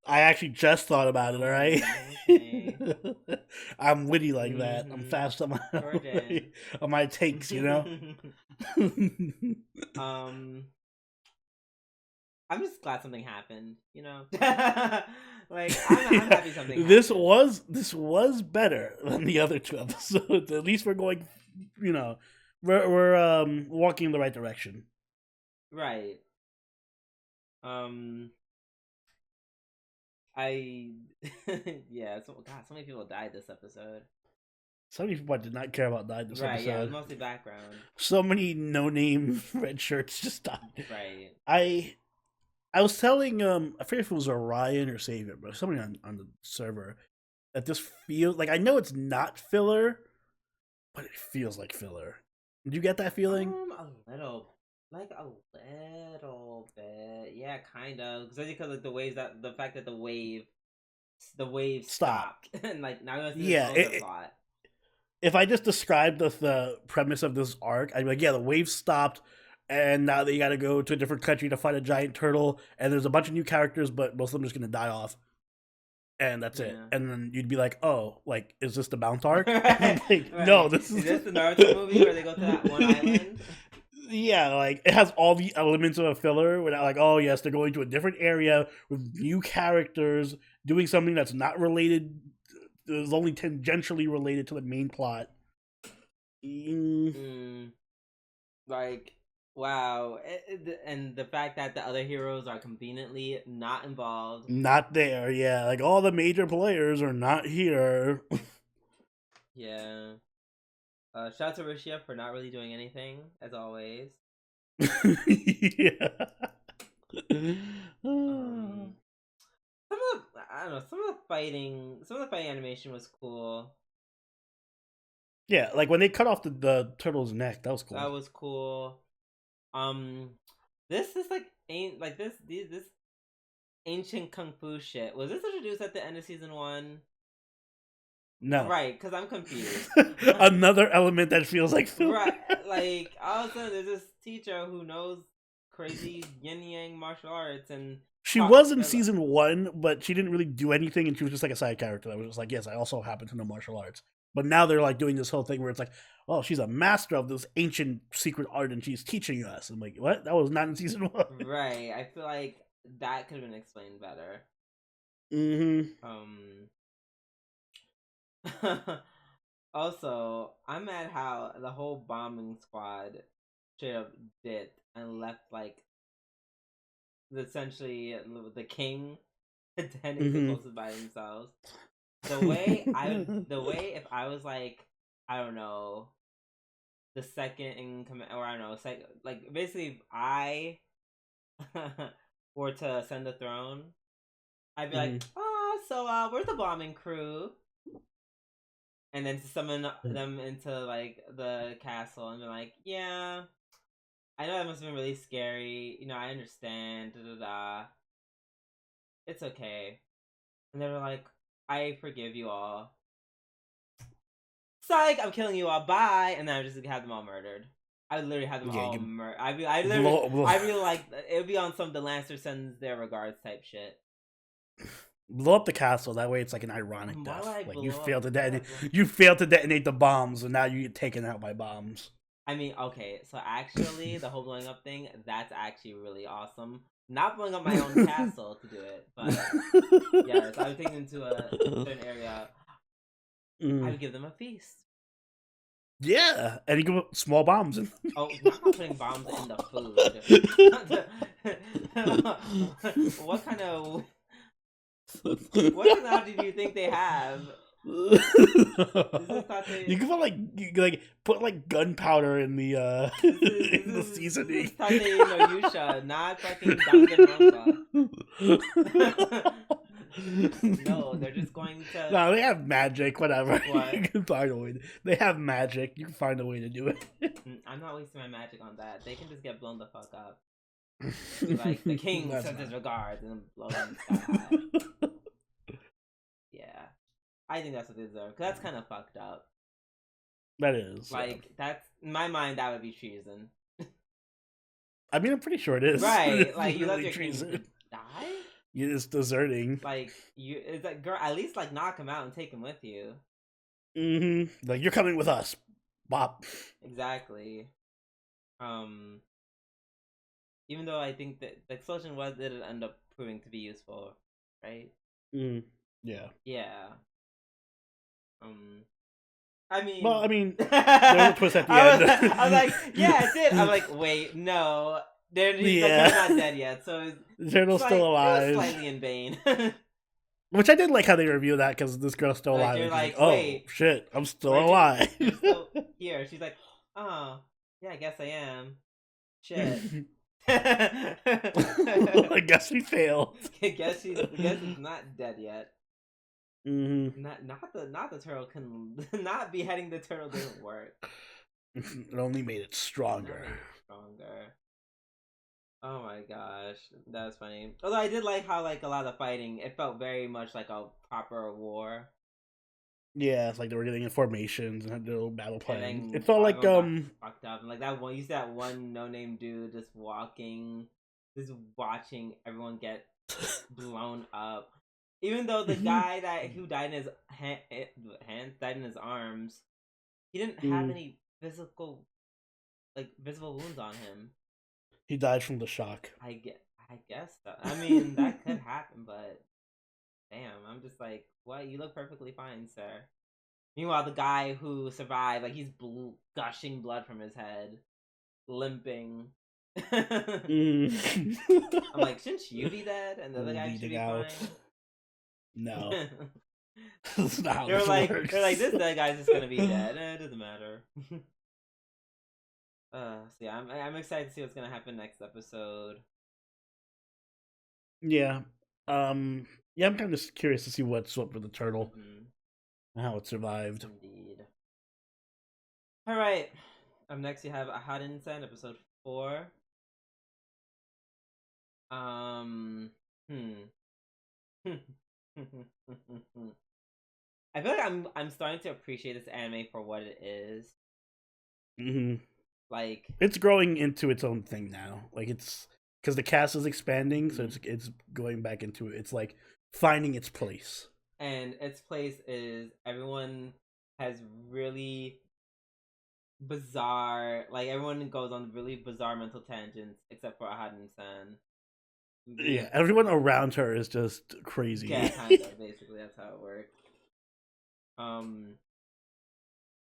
I actually just thought about it, alright? Okay. I'm witty like that. I'm fast on my takes, you know? I'm just glad something happened, you know? Like, I'm happy something this happened. This was better than the other 2 episodes. At least we're going, you know, we're walking in the right direction. Right. Yeah, so many people died this episode. So many people I did not care about died this episode. Yeah, it was mostly background. So many no-name red shirts just died. Right. I was telling I forget if it was Orion or Savior, but somebody on the server that this feels like, I know it's not filler, but it feels like filler. Did you get that feeling? A little bit, yeah, kind of. Especially because like the fact that the wave stopped, and like now we see the plot. If I just described the premise of this arc, I'd be like, yeah, the wave stopped, and now they got to go to a different country to fight a giant turtle, and there's a bunch of new characters, but most of them are just gonna die off, and that's it. And then you'd be like, oh, like, is this the Mount arc? Like, no, this is this the Naruto movie where they go to that one island? Yeah, like, it has all the elements of a filler without like, oh yes, they're going to a different area with new characters doing something that's not related, is only tangentially related to the main plot. Like, wow. And the fact that the other heroes are conveniently not involved. Not there, yeah. Like, all the major players are not here. Yeah. Shout out to Rishia for not really doing anything, as always. Yeah. Some of the fighting animation was cool. Yeah, like when they cut off the turtle's neck, that was cool. That was cool. This is like this ancient kung fu shit. Was this introduced at the end of season 1? No. Right, because I'm confused. Another element that feels like filler. Right, like all of a sudden there's this teacher who knows crazy yin yang martial arts, and she was in season 1, but she didn't really do anything, and she was just like a side character that was just like, yes, I also happen to know martial arts. But now they're like doing this whole thing where it's like, oh, she's a master of this ancient secret art, and she's teaching us. I'm like, what? That was not in season 1. Right. I feel like that could have been explained better. Also, I'm mad how the whole bombing squad straight up dipped and left like essentially the king attending to Mm-hmm. closely by themselves. The way if I was like, I don't know, the second in command, or I don't know, like basically if I were to ascend the throne, I'd be like, Mm-hmm. oh, so where's the bombing crew? And then to summon them into like the castle and be like, yeah, I know that must have been really scary. I understand. Da da da. It's okay. And they were like, I forgive you all. Psych! I'm killing you all. Bye. And then I would just have them all murdered. I would literally have them Yeah, all you murdered. I literally, blow, I really like it would be on some the Lancer sends their regards type shit. blow up the castle. That way, it's like an ironic Why would death. I Like you blow up? failed to Why would I detonate. blow? You failed to detonate the bombs, and now you get taken out by bombs. I mean, okay, so actually, the whole blowing up thing, that's actually really awesome. Not blowing up my own castle to do it, but yes, I would take them to a certain area. I would give them a feast. Yeah, and you can put small bombs in. Oh, not putting bombs in the food. What kind of what technology do you think they have? You This is not can put like put like gunpowder in the this is in the seasoning. Tate no Yusha, not fucking Danganronpa. No, they're just going to. No, they have magic. Whatever. What? You can find a way. They have magic. You can find a way to do it. I'm not wasting my magic on that. They can just get blown the fuck up. Like the king sends his regards and then blow them sky high. Yeah, I think that's what they deserve. Cause that's kind of fucked up. That is Like that's in my mind that would be treason. I mean, I'm pretty sure it is. Right? Like you let Really your king treason. die. You're just deserting. Like you, is that girl? At least like knock him out and take him with you. Mm-hmm. Like you're coming with us, Bop. Exactly. Even though I think that the explosion didn't end up proving to be useful, right? Yeah. Yeah. I mean, Well, I mean, there was a twist at the end. I was like, yeah, it did. I'm like, wait, no, they're not dead yet, so the turtle's still alive. It was slightly in vain. Which I did like how they review that because this girl's still alive. You're like, oh wait, shit, I'm still alive. You're still here. She's like, oh, yeah, I guess I am. Shit. I guess we failed. I guess he's not dead yet. Mm-hmm. Not the turtle can not beheading the turtle didn't work. It only made it stronger. Oh my gosh, that's funny. Although I did like how like a lot of the fighting, it felt very much like a proper war. Yeah, it's like they were getting in formations and had their little battle plan. It felt like fucked up and like that one. You see that one no name dude just watching everyone get blown up. Even though the guy who died in his died in his arms, he didn't have any visible wounds on him. He died from the shock. I guess so. I mean, that could happen, but damn, I'm just like, what? You look perfectly fine, sir. Meanwhile, the guy who survived, like, he's gushing blood from his head, limping. I'm like, shouldn't you be dead? And the other guy should be fine. No. That's not how they're like, works. This dead guy's just gonna be dead. It doesn't matter. So yeah, I'm excited to see what's gonna happen next episode. Yeah. Yeah, I'm kind of curious to see what's up with the turtle. And how it survived. Indeed. Alright. Up next you have Aharen-san, episode 4. I feel like I'm starting to appreciate this anime for what it is. Mm-hmm. Like it's growing into its own thing now. Like it's because the cast is expanding, so it's going back into it. It's like finding its place. And its place is everyone has really bizarre, like everyone goes on really bizarre mental tangents except for Aharen-san. Yeah, everyone around her is just crazy. Yeah, kind of. Basically, that's how it works.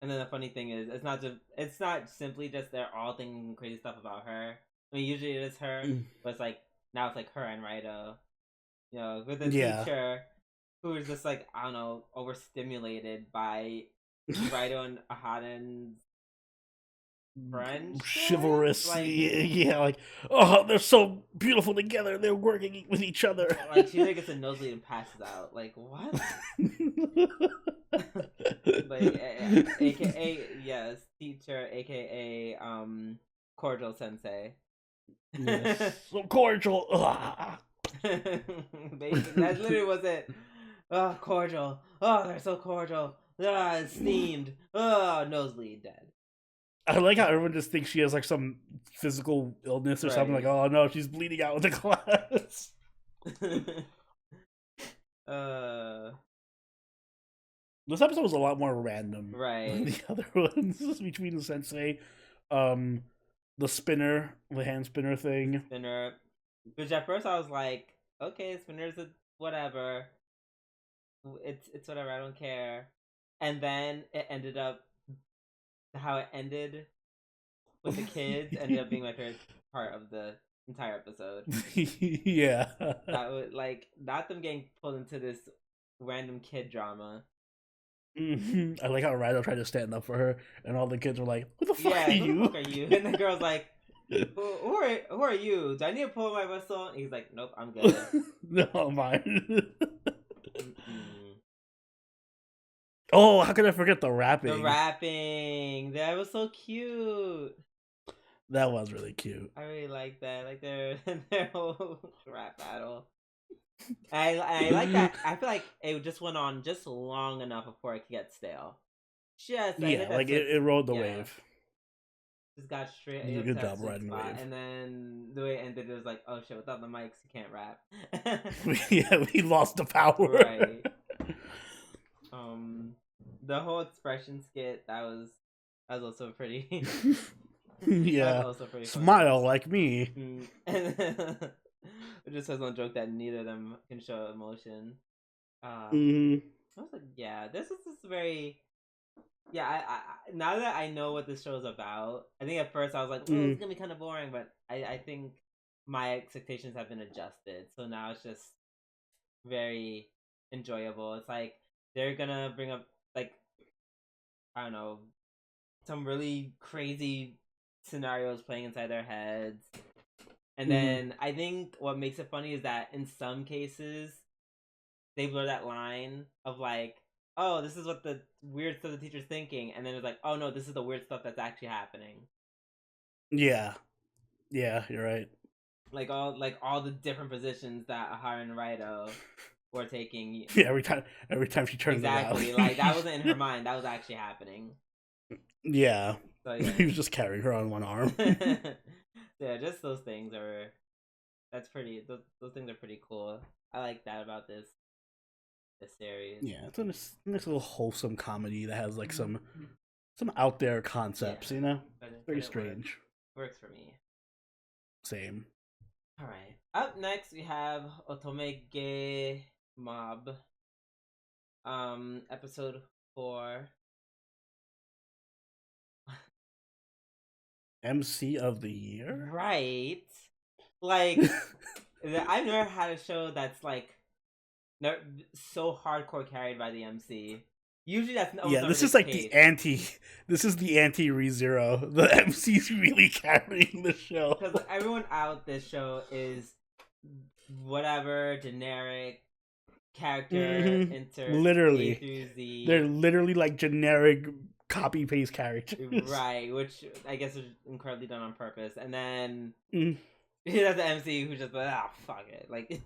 And then the funny thing is, it's not simply just they're all thinking crazy stuff about her. I mean, usually it is her, but it's like now it's like her and Raito. You know, with the teacher who is just like, I don't know, overstimulated by Raito and Aharen's friendship, chivalrous, like, yeah, like, oh, they're so beautiful together. They're working with each other. Like she gets a nosebleed and passes out. Like what? Like, AKA yes, teacher, AKA cordial sensei. Yes, so cordial. Basically, that literally was it. Oh, cordial. Oh, they're so cordial. Ah, steamed. Oh, nosebleed, dead. I like how everyone just thinks she has like some physical illness or something. Like, oh no, she's bleeding out with the class. This episode was a lot more random, right? Than the other ones between the sensei, the spinner, the hand spinner thing. Spinner. Which at first I was like, okay, spinner's a whatever. It's whatever. I don't care. And then it ended up how it ended with the kids ended up being my favorite part of the entire episode. Yeah, that was like not them getting pulled into this random kid drama. I like how Raito tried to stand up for her, and all the kids were like, "Who the fuck are you? Who the fuck are you?" And the girl's like, who are you? Do I need to pull my whistle? And he's like, nope, I'm good. No, I'm fine. Oh, how could I forget the rapping? The rapping. That was so cute. That was really cute. I really like that. Like their whole rap battle. I like that. I feel like it just went on just long enough before it could get stale. Just like it rode the wave. Just got straight. It was a good job riding the wave. And then the way it ended, it was like, oh shit, without the mics, you can't rap. Yeah, we lost the power. Right. The whole expression skit that was also pretty. Yeah. Also pretty smile funny. Like me. It just has one joke that neither of them can show emotion. I was like, yeah, this is just very. Yeah, I now that I know what this show is about, I think at first I was like, oh, it's gonna be kind of boring, but I think my expectations have been adjusted, so now it's just very enjoyable. It's like they're gonna bring up like I don't know some really crazy scenarios playing inside their heads, and then I think what makes it funny is that in some cases they blur that line of like, oh, this is what the weird stuff the teacher's thinking, and then it's like, oh no, this is the weird stuff that's actually happening. Yeah, you're right. Like all the different positions that Aharen and Raito were taking. Yeah, every time she turns exactly around. Like that wasn't in her mind. That was actually happening. Yeah. So, yeah. He was just carrying her on one arm. Yeah, just those things are. That's pretty. Those things are pretty cool. I like that about this series. Yeah, it's a nice little wholesome comedy that has like some out there concepts. You know, very strange. Works for me. Same. All right. Up next we have Otomege Mob. Episode 4. MC of the year? Right. Like, I've never had a show that's like so hardcore carried by the MC. Usually that's this is like case. This is the anti ReZero. The MC's really carrying the show. Because everyone out this show is whatever generic character literally A through Z. They're literally like generic copy paste characters. Right, which I guess is incredibly done on purpose. And then that's the MC who's just like, fuck it. Like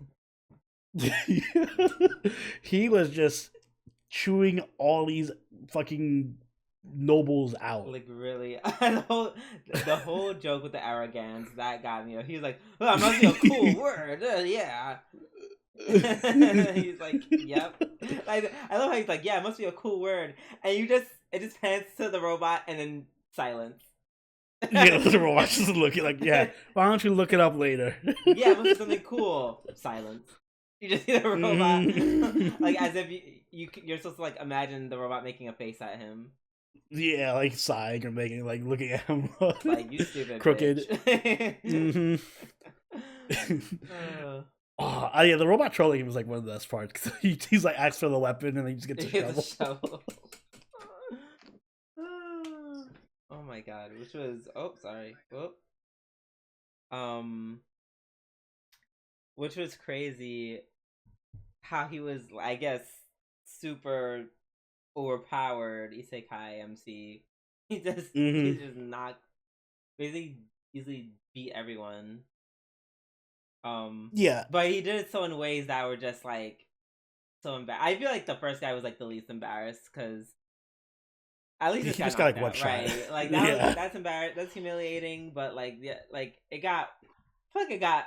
he was just chewing all these fucking nobles out. Like really, the whole joke with the arrogance that got me. He was like, "Oh, that must be a cool word." Yeah. He's like, "Yep." Like, I love how he's like, "Yeah, it must be a cool word," and it just pans to the robot and then silence. Yeah, the robot's just looking like, "Yeah, why don't you look it up later?" Yeah, it must be something cool. Silence. You just see the robot, like as if you're supposed to like imagine the robot making a face at him. Yeah, like sighing or making like looking at him Like, you stupid crooked. bitch. Oh, yeah, the robot trolling was like one of the best parts because he's like asks for the weapon and then he just gets a He has a shovel. shovel. Oh my god, which was sorry. Um, which was crazy how he was, I guess, super overpowered isekai MC. He Mm-hmm. just knocked, basically easily beat everyone. Yeah, But he did it so in ways that were just like so embarrassed. I feel like the first guy was like the least embarrassed because at least he this guy just got knocked like one out, shot. right? Like Yeah. that's embarrassing, that's humiliating. But like, yeah, like it got, I feel like it got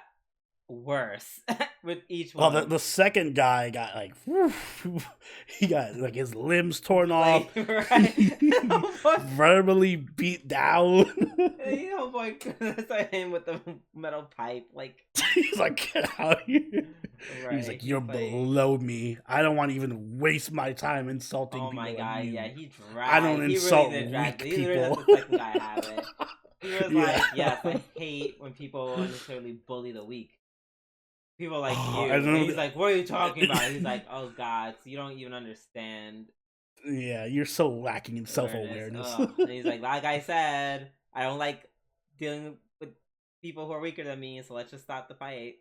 worse with each Oh, one. the second guy got like, he got like his limbs torn off, Like, right? verbally beat down. You know, boy, that's like him with the metal pipe. Like, He's like, get out here. He's right? like, you're He's like, below me. I don't want to even waste my time insulting oh my people like god, yeah, you. he I don't dragged. He really insult did drag. weak He literally let people. the second guy have it. He was Yeah. like, yes, I hate when people unnecessarily bully the weak. People like Oh, I you. And know. he's like, what are you talking about? He's like, oh god, so you don't even understand Yeah, you're so lacking in self awareness. awareness. Ugh. And he's like I said, I don't like dealing with people who are weaker than me, so let's just stop the fight.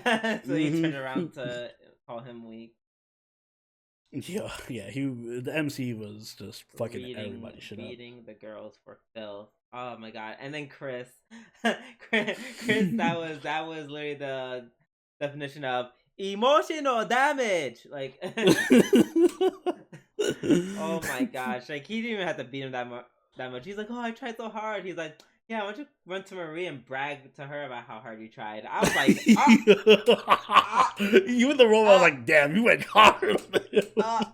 So he turned around to call him weak. Yeah, yeah. The MC was just fucking everybody shit up. Beating the girls for filth. Oh my god! And then Chris, Chris, that was literally the definition of emotional damage. Like, oh my gosh! Like, he didn't even have to beat him that much. He's like, oh, I tried so hard. He's like, yeah, why don't you run to Marie and brag to her about how hard you tried? I was like, you and the robot was like, damn, you went hard. I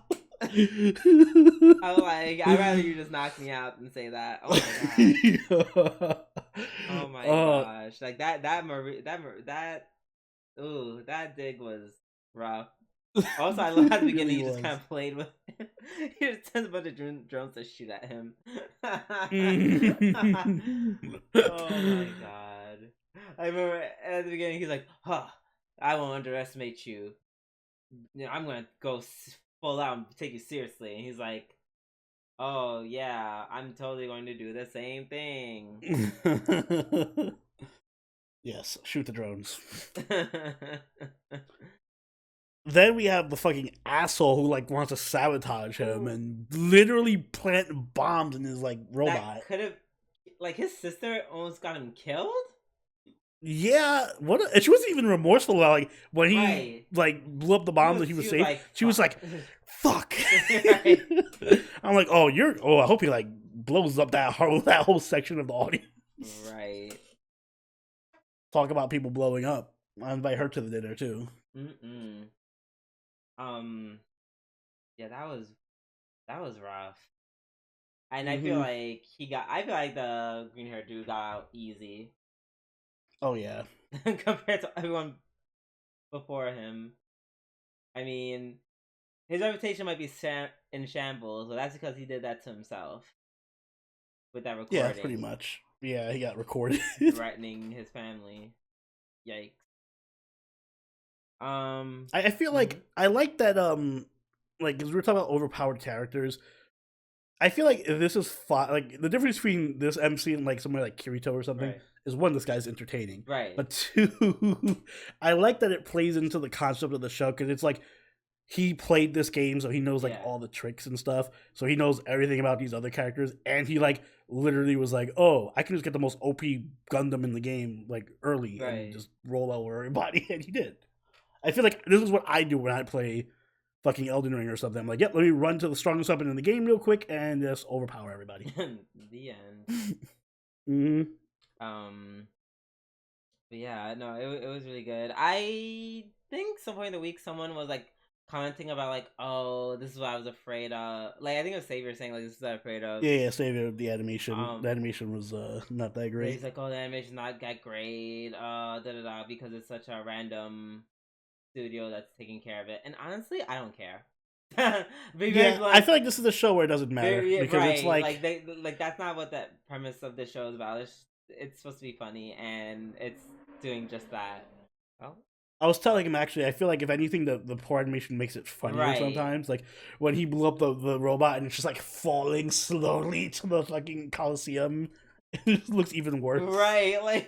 was like, I'd rather you just knock me out than say that. Oh my god. Oh my gosh. Like that dig was rough. Also, I love at the beginning he just kind of played with him. He just sends a bunch of drones to shoot at him. Oh my god. I remember at the beginning he's like, huh, I won't underestimate you. I'm gonna go full out and take you seriously. And he's like, oh yeah, I'm totally going to do the same thing. Yes, shoot the drones. Then we have the fucking asshole who like wants to sabotage him and literally plant bombs in his like robot. That could have, like, his sister almost got him killed. Yeah, what? And she wasn't even remorseful about like when he like blew up the bombs that he was safe. Like, she was like, "Fuck." I'm like, "Oh, I hope he like blows up that whole section of the audience." Right. Talk about people blowing up. I invite her to the dinner too. Yeah, that was rough. And I feel like the green hair dude got out easy. Oh yeah. Compared to everyone before him. I mean, his reputation might be in shambles, but that's because he did that to himself with that recording. Yeah, pretty much. Yeah, he got recorded threatening his family. Yikes. I feel like I like that like because we were talking about overpowered characters. I feel like this is like the difference between this MC and like somebody like Kirito or something is one, this guy's entertaining, right? But two, I like that it plays into the concept of the show because it's like he played this game, so he knows like all the tricks and stuff. So he knows everything about these other characters, and he like literally was like, "Oh, I can just get the most OP Gundam in the game like early and just roll over everybody," and he did. I feel like this is what I do when I play fucking Elden Ring or something. I'm like, yep, let me run to the strongest weapon in the game real quick and just overpower everybody. The end. But yeah, no, it was really good. I think some point in the week someone was like commenting about like, oh, this is what I was afraid of. Like, I think it was Savior saying like, this is what I'm afraid of. Yeah, Savior, the animation. The animation was not that great. He's like, oh, the animation's not that great. Because it's such a random studio that's taking care of it. And honestly, I don't care. Be very Yeah, I blunt. feel like this is a show where it doesn't matter Very because it's right. like Like that's not what the premise of the show is about. It's supposed to be funny, and it's doing just that. Oh, I was telling him actually, I feel like if anything, the poor animation makes it funnier right. sometimes. Like when he blew up the robot and it's just like falling slowly to the fucking Coliseum, it looks even worse. Right, like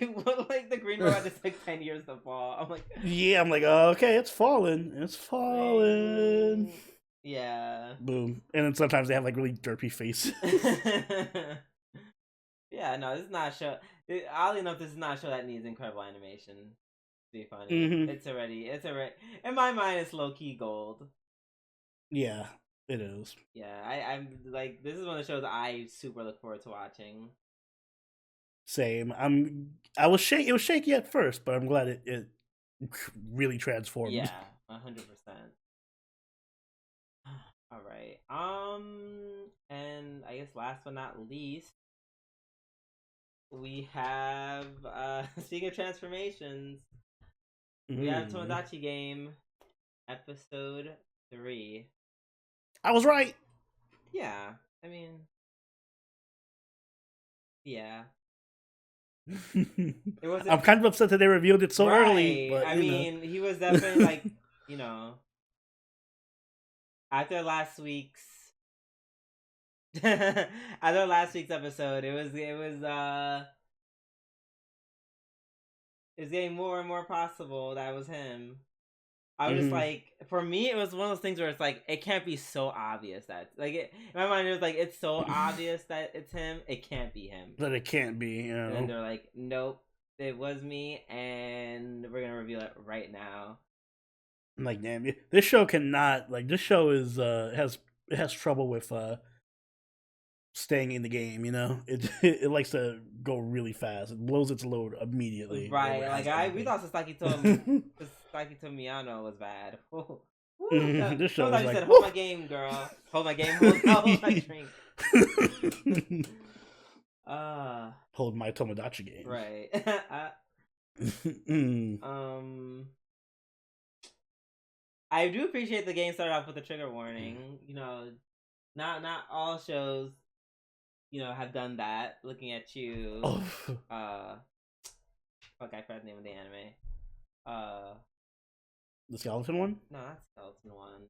the green robot just took 10 years to fall. I'm like, Yeah, I'm like, oh, okay, it's falling, it's falling. yeah. Boom, and then sometimes they have like really derpy faces. Yeah, no, this is not a show. Oddly enough, this is not a show that needs incredible animation to be funny. Mm-hmm. It's already, in my mind, it's low key gold. Yeah, it is. Yeah, I'm like, this is one of the shows I super look forward to watching. Same. I was shaky. It was shaky at first, but I'm glad it really transformed. Yeah, 100%. All right. And I guess last but not least, we have speaking of transformations, we have Tomodachi Game episode 3. I was right. Yeah, I mean, yeah. It wasn't. I'm kind of upset that they revealed it so early. But, I mean, he was definitely like, after last week's episode, it was getting more and more possible that was him. I was just like, for me, it was one of those things where it's like, it can't be so obvious that, like, in my mind, it was like, it's so obvious that it's him, it can't be him. But it can't be, you know. And then they're like, nope, it was me, and we're gonna reveal it right now. I'm like, damn, this show cannot, like, this show is, it has trouble with, staying in the game, you know? It likes to go really fast. It blows its load immediately. Right, like, we thought Sasaki Tomiyano was bad. This show is like, said, hold my game, girl. Hold my game, hold my drink. Hold my Tomodachi Game. Right. I do appreciate the game started off with a trigger warning. You know, not all shows, have done that. Looking at you, fuck, I forgot the name of the anime. The skeleton one? No, not skeleton one.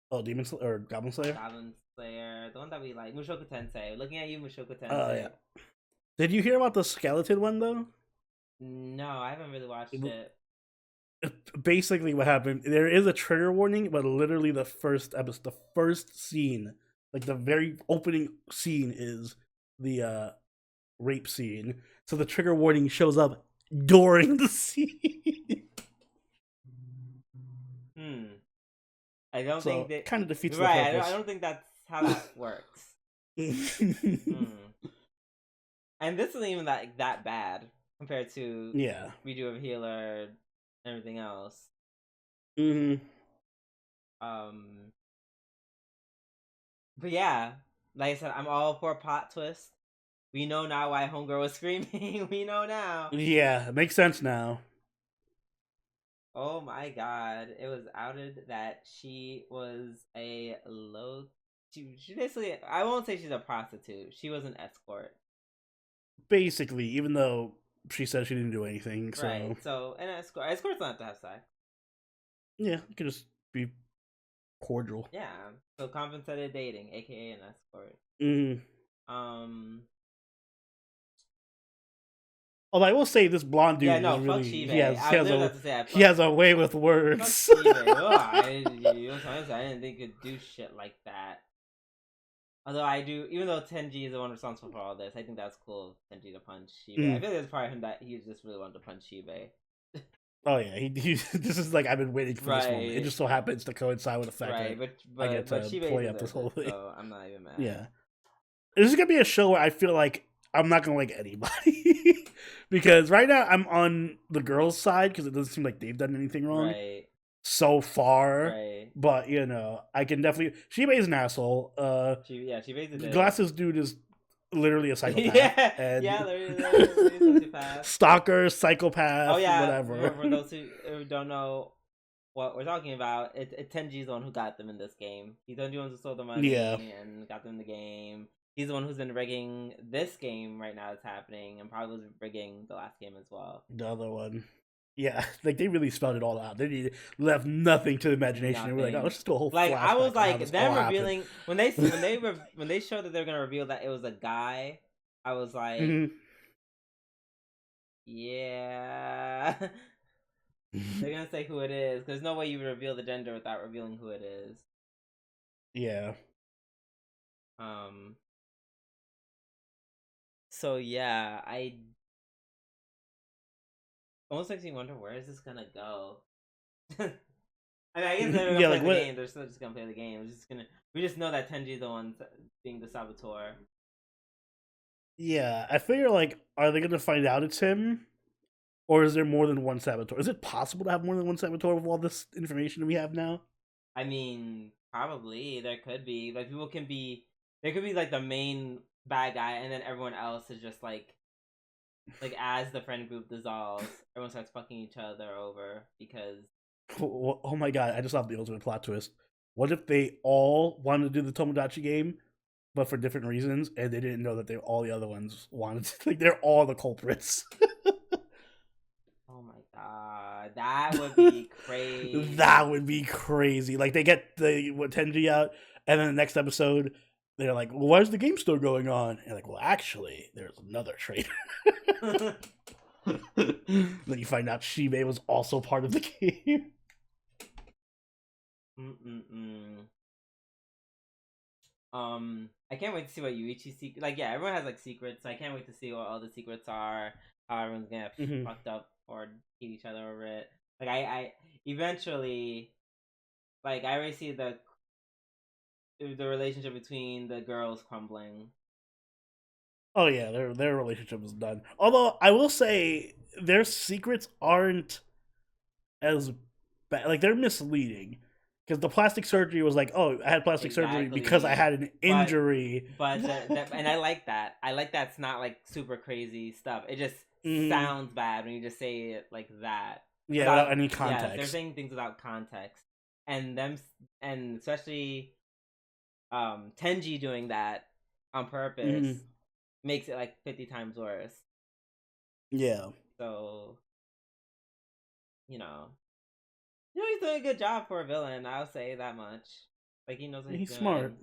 Oh, Demon Slayer or Goblin Slayer? Goblin Slayer, the one that we like, Mushoku Tensei. Looking at you, Mushoku Tensei. Oh yeah. Did you hear about the skeleton one though? No, I haven't really watched it. Basically, what happened? There is a trigger warning, but literally the first episode, the first scene, like the very opening scene, is the rape scene. So the trigger warning shows up during the scene. I don't think that kind of defeats the purpose. I don't think that's how that works. And this isn't even that bad compared to Redo of Healer and everything else. But yeah, like I said, I'm all for a plot twist. We know now why Homegirl was screaming. We know now. Yeah, it makes sense now. Oh my god. It was outed that she was a low... She basically... I won't say she's a prostitute. She was an escort. Basically, even though she said she didn't do anything. So. Right, so an escorts don't have to have sex. Yeah, it could just be cordial. Yeah, so compensated dating, aka an escort. Although I will say this blonde dude, really, he has a way with words. I didn't think he could do shit like that. Although I do, even though Tenji is the one responsible for all this, I think that's cool of Tenji to punch Shibe. I feel like it's probably him that he just really wanted to punch Shibe. Oh yeah, he this is like, I've been waiting for this moment. It just so happens to coincide with the fact that I get to play up this whole thing. So I'm not even mad. Yeah, this is gonna be a show where I feel like I'm not gonna like anybody because right now I'm on the girls' side because it doesn't seem like they've done anything wrong so far. But I can definitely. Shibe's an asshole. Shibe's a dick. Glasses dude is literally a psychopath. literally a psychopath. Stalker, psychopath. Oh yeah, whatever. For those who don't know, what we're talking about, Tenji's the one who got them in this game. He's the only one who stole the Yeah, money and got them in the game. He's the one who's been rigging this game right now that's happening, and probably was rigging the last game as well. the other one. Yeah, like they really spelled it all out. They left nothing to the imagination. They were like, "Oh, let's just do a whole Like I was flashback on how like this them all revealing happened." when they showed that they were gonna reveal that it was a guy. I was like, Mhm. yeah, they're gonna say who it is. There's no way you reveal the gender without revealing who it is. Yeah. Um. So yeah, I almost makes me wonder where is this gonna go. I mean, I guess they're gonna Yeah, play like the what? game. They're still just gonna play the game. We just know that Tenji's the one being the saboteur. Yeah, I figure like, are they gonna find out it's him, or is there more than one saboteur? Is it possible to have more than one saboteur with all this information we have now? I mean, probably there could be like people can be there could be like the main bad guy, and then everyone else is just like as the friend group dissolves, everyone starts fucking each other over because Oh my god! I just thought the ultimate plot twist. What if they all wanted to do the Tomodachi game, but for different reasons, and they didn't know that all the other ones wanted to? Like they're all the culprits. oh my god, that would be crazy. That would be crazy. Like they get the Tenji out, and then the next episode, they're like, "Well, why is the game still going on?" And like, "Well, actually, there's another traitor." Then you find out Shibe was also part of the game. Mm-mm-mm. I can't wait to see what Yuichi's secret. Like, yeah, everyone has like secrets. So I can't wait to see what all the secrets are. How everyone's gonna get Mhm. fucked up or hate each other over it. Like, I eventually, like, I already see the relationship between the girls crumbling. Oh yeah, their relationship is done. Although I will say their secrets aren't as bad. Like they're misleading because the plastic surgery was like, "Oh, I had plastic surgery because I Exactly. had an injury." But and I like that. I like that's not like super crazy stuff. It just Mhm. sounds bad when you just say it like that Yeah, without without. any Yes, they're context. saying things without context, and them and especially Tenji doing that on purpose Mhm. makes it like 50 times worse. Yeah, So you know, he's doing a good job for a villain. I'll say that much. Like he knows what he's he's smart.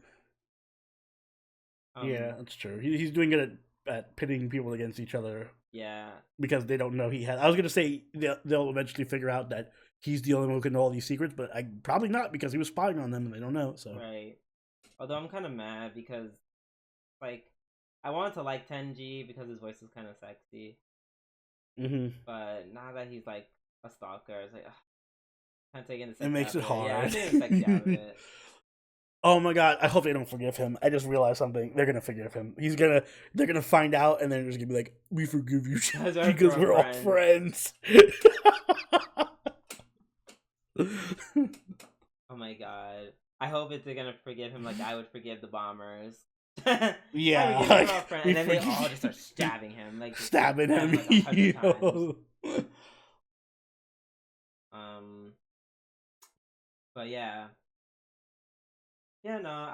doing. Yeah, Um, that's true. He's doing good at pitting people against each other yeah. because they don't know he had. I was gonna say they'll eventually figure out that he's the only one who can know all these secrets, but I probably not because he was spying on them and they don't know. So Right. Although I'm kind of mad because, like, I wanted to like Tenji because his voice is kind of sexy, mhm. but now that he's like a stalker, it's like, ugh, kind of taking the It sexy makes out it of it. Yeah, I'm hard. taking the sexy out of it. Oh my god! I hope they don't forgive him. I just realized something. They're gonna forgive him. They're gonna find out, and then they're just gonna be like, "We forgive you Because we're because we're all friends. friends." Oh my god. I hope it's gonna forgive him like I would forgive the bombers. I Yeah, forgive you, we're all like friends. we And then they forgive all just start you, stabbing him, like just stabbing stab him him. like 100 times. Yo. Um, but yeah. Yeah, no,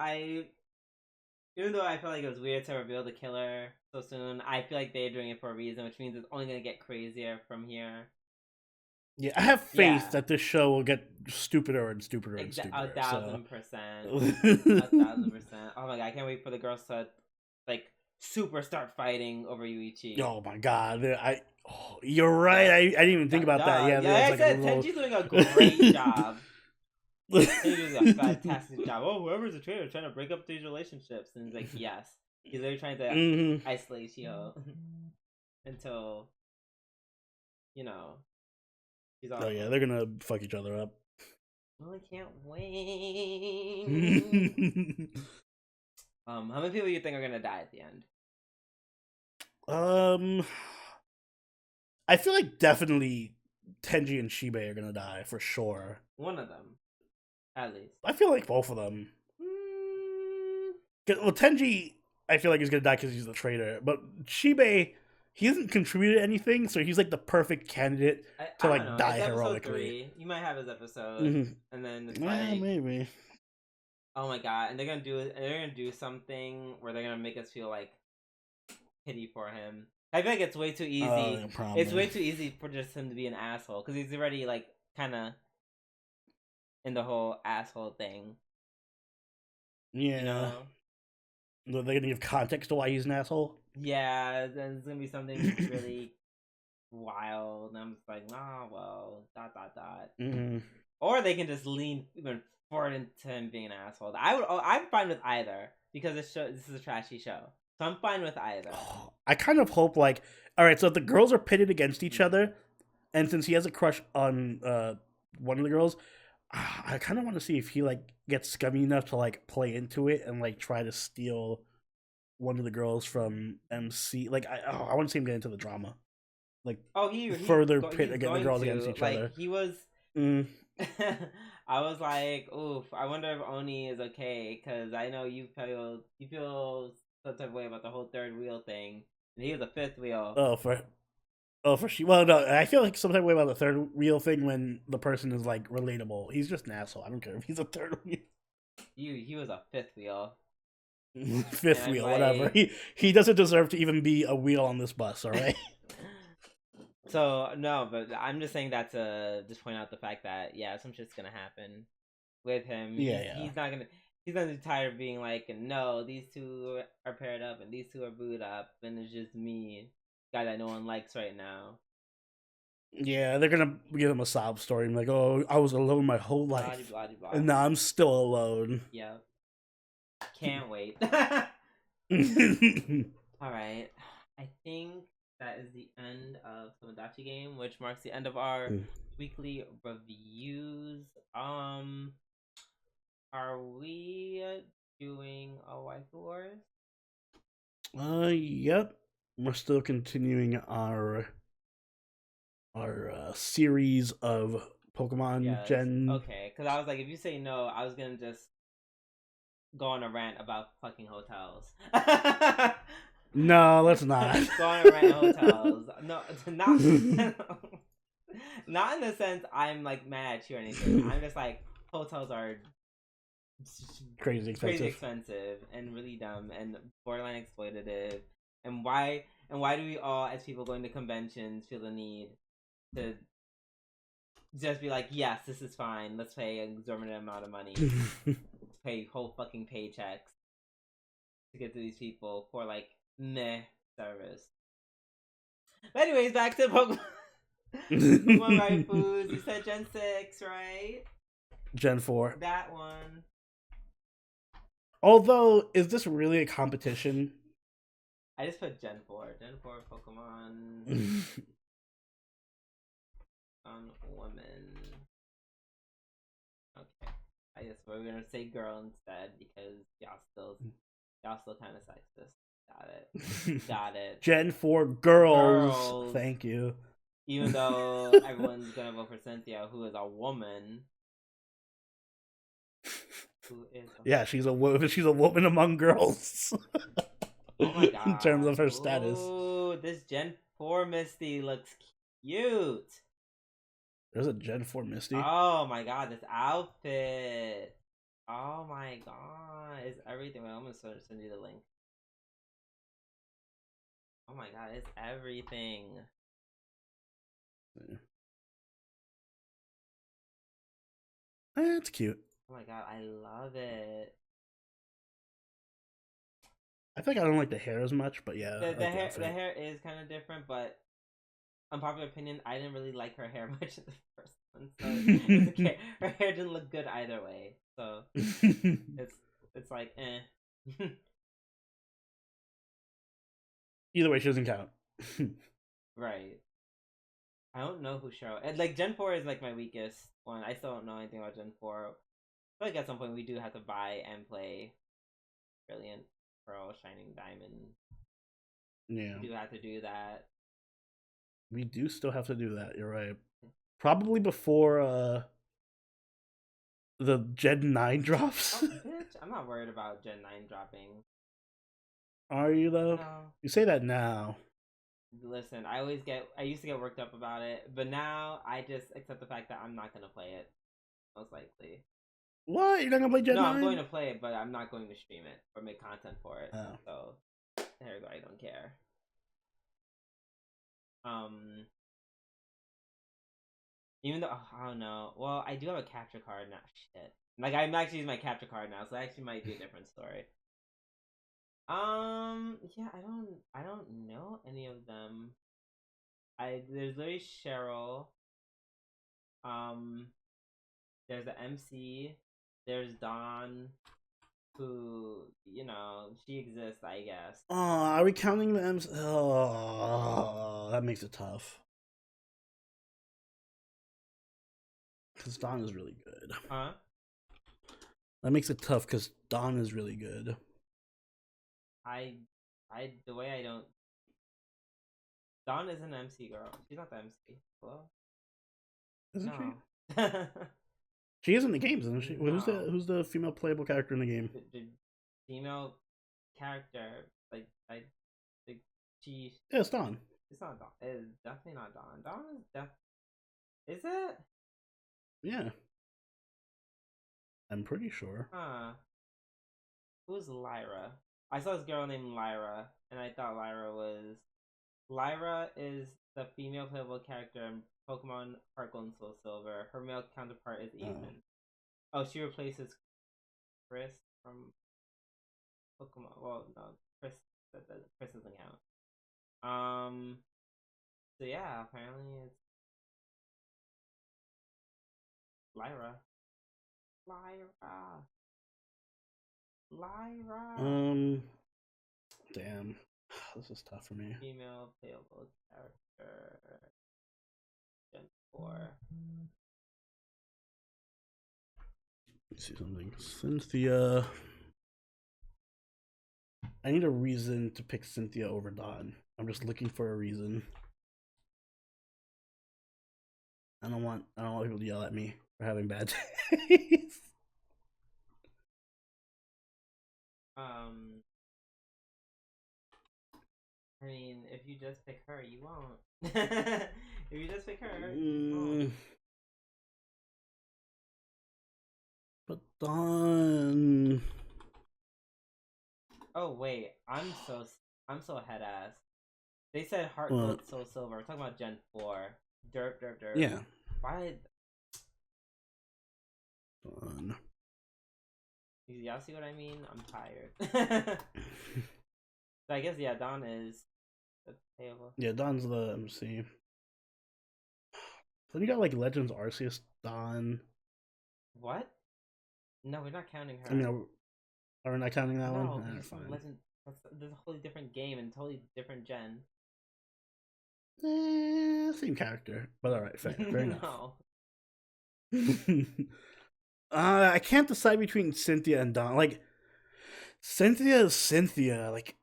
even though I feel like it was weird to reveal the killer so soon, I feel like they're doing it for a reason, which means it's only gonna get crazier from here. Yeah, I have faith Yeah, that this show will get stupider and stupider and a stupider. So, 1000%, 1,000%. Oh my god, I can't wait for the girls to like super start fighting over Yuichi. oh my god, you're right. I didn't even think about that. Duh. Yeah, Yeah, there's like I like a said, little. Tenji's doing a great job. Tenji's doing a fantastic job. Oh, whoever's a traitor trying to break up these relationships, and he's like, yes, he's literally trying to Hmm. isolate Shio until you know he's Oh yeah, awesome. they're gonna fuck each other up. Oh, I can't wait. How many people do you think are gonna die at the end? um, I feel like definitely Tenji and Shibe are gonna die for sure. One of them, at least. I feel like both of them. Mm, Well, Tenji, I feel like he's gonna die because he's the traitor, but Shibe, he hasn't contributed anything, so he's like the perfect candidate to I don't like know. die It's episode heroically. 3. You might have his episode, Mm-hmm. and then it's Yeah, like, maybe. oh my god, and they're gonna do it. They're gonna do something where they're gonna make us feel like pity for him. I feel like it's way too easy. Yeah, probably. It's way too easy for just him to be an asshole because he's already like kind of in the whole asshole thing. Yeah. You know? They're gonna give context to why he's an asshole. Yeah, there's gonna be something really wild, and I'm just like, nah, well, dot dot dot. Mm-hmm. Or they can just lean even forward into him being an asshole. I'm fine with either because this is a trashy show, so I'm fine with either. I kind of hope like, all right, so if the girls are pitted against each other, and since he has a crush on one of the girls, I kind of want to see if he like gets scummy enough to like play into it and like try to steal one of the girls from MC. Like I want to see him get into the drama, like further pit against the girls against each other. He was. Mm. I was like, oof. I wonder if Oni is okay because I know you feel some type of way about the whole third wheel thing, and he was a fifth wheel. For she. Well, no, I feel like some type of way about the third wheel thing when the person is like relatable. He's just an asshole. I don't care if he's a third wheel. He was a fifth wheel. Fifth wheel, like, whatever. He doesn't deserve to even be a wheel on this bus. All right. So no, but I'm just saying that to just point out the fact that some shit's gonna happen with him. He's not gonna. He's gonna be tired of being like, no, these two are paired up and these two are booed up, and it's just me, guy that no one likes right now. Yeah, they're gonna give him a sob story. I'm like, oh, I was alone my whole life, blah, blah, blah. and now I'm still alone. Yep. Can't wait. All right, I think that is the end of Tomodachi Game, which marks the end of our weekly reviews. Are we doing a Waifu Wars? Yep. We're still continuing our series of Pokemon Gen. Okay, because I was like, if you say no, I was gonna just go on a rant about fucking hotels. No, let's not. Go on a rant about hotels. No, not not in the sense I'm like mad at you or anything. I'm just like, hotels are crazy expensive and really dumb and borderline exploitative. And why do we all, as people going to conventions, feel the need to just be like, yes, this is fine, let's pay an exorbitant amount of money, pay whole fucking paychecks to get to these people for like meh service. But anyways, back to Pokemon. Pokemon Waifus. You said Gen 6, right? Gen 4. That one. Although, is this really a competition? I just put Gen 4. Gen 4 Pokemon. Woman. Okay. I guess we're gonna say girl instead because y'all still kind of sexist. Got it. Gen 4 girls. Thank you. Even though everyone's gonna vote for Cynthia, who is a woman. She's a woman among girls. Oh my god! In terms of her status. Ooh, this Gen 4 Misty looks cute. There's a Gen 4 Misty. Oh my god, this outfit. Oh my god, it's everything. Wait, I'm gonna send you the link. Oh my god, it's everything. Yeah. That's cute. Oh my god, I love it. I think I don't like the hair as much, but yeah. The hair is kind of different, but unpopular opinion, I didn't really like her hair much in the first one. So it's okay. Her hair didn't look good either way. So it's like eh. Either way, she doesn't count. Right. I don't know who Cheryl. And like Gen 4 is like my weakest one. I still don't know anything about Gen 4. I feel like at some point we do have to buy and play Brilliant Pearl, Shining Diamond. Yeah. We do have to do that. We do still have to do that, you're right. Probably before the Gen 9 drops. Oh, bitch. I'm not worried about Gen 9 dropping. Are you though? No. You say that now. listen, I used to get worked up about it, but now I just accept the fact that I'm not gonna play it, most likely. What? You're not gonna play Gen No, I'm 9? going to play it, but I'm not going to stream it or make content for it. Oh. So there you go. I don't care. Even though I don't know. Well, I do have a capture card now. Shit. Like I'm actually using my capture card now, so that actually might be a different story. Yeah, I don't know any of them. There's literally Cheryl. Um, there's the MC. There's Dawn, who she exists, I guess. Oh, are we counting the M's? Oh, that makes it tough. Because Dawn is really good. Huh? That makes it tough because Dawn is really good. The way I don't. Dawn is an MC girl. She's not the MC. Hello? Isn't No. She is in the games, isn't she? No. Who's the female playable character in the game? The female character, like she. Yeah, it's Dawn. It's not Dawn. It's definitely not Dawn. Dawn is Is it? Yeah. I'm pretty sure. Huh. Who's Lyra? I saw this girl named Lyra, and I thought Lyra is the female playable character in Pokemon Heart Gold and Soul Silver. Her male counterpart is Ethan. Oh, she replaces Chris from Pokemon. Well, no, Chris doesn't count. So yeah, apparently it's Lyra. Damn. This is tough for me. Female playable character. Gen 4. Let's see something. Cynthia. I need a reason to pick Cynthia over Dawn. I'm just looking for a reason. I don't want people to yell at me for having bad taste. I mean, if you just pick her, you won't. If you just pick her, you won't. But Dawn. Oh wait, I'm so head ass. They said Heart Gold, Soul Silver. We're talking about Gen 4. Derp. Yeah. Why? Dawn. Y'all see what I mean? I'm tired. So I guess Dawn is playable. Yeah, Dawn's the MC. Then you got like Legends Arceus, Dawn. What? No, we're not counting her. I mean, are we not counting that one? No, Fine. Legend. There's a wholly different game and totally different gen. Same character, but all right, fair enough. No. I can't decide between Cynthia and Dawn. Like, Cynthia is Cynthia. Like,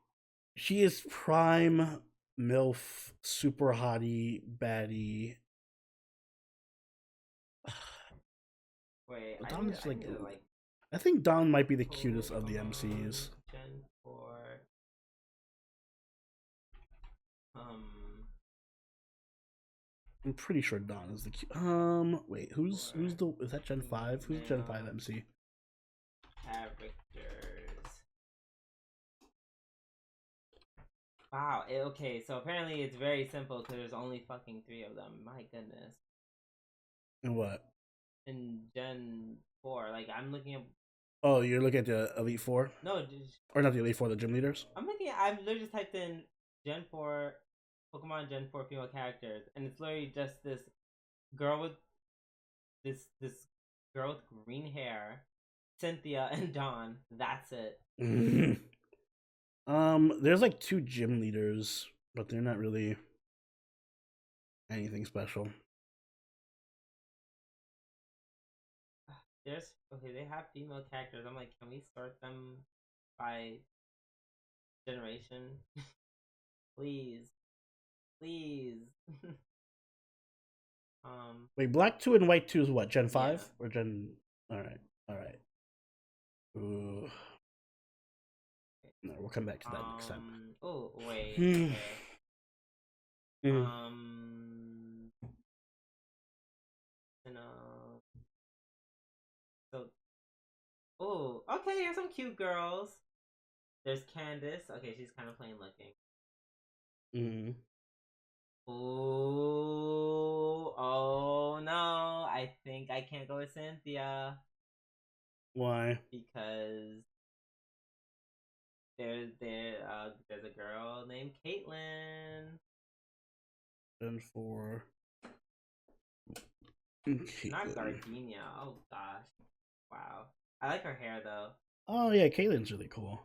she is prime MILF, super hottie, baddie. Wait, Dawn is like, I think Dawn might be the cutest of the MCs. Gen 4. I'm pretty sure Dawn is the cute. Wait, who's the? Is that Gen 5? Who's Gen 5 MC? Characters. Wow. Okay, so apparently it's very simple because there's only fucking 3 of them. My goodness. And what? In Gen 4, like I'm looking at. Oh, you're looking at the Elite Four? No, or not the Elite Four, the gym leaders. I've literally just typed in Gen 4 Pokemon Gen 4 female characters, and it's literally just this girl with this girl with green hair, Cynthia and Dawn. That's it. There's like 2 gym leaders, but they're not really anything special. They have female characters. I'm like, can we sort them by generation? Please. Wait, Black 2 and White 2 is what? Gen 5 or Gen? All right. Ooh. No, we'll come back to that next time. Oh wait. Okay. Mm. You know, so oh, okay, here's some cute girls. There's Candace. Okay, she's kind of plain looking. Mm. Oh, oh no! I think I can't go with Cynthia Why? because there's a girl named Caitlin. And for Not Caitlin. Gardenia. Oh gosh. Wow. I like her hair though. Oh yeah, Caitlin's really cool,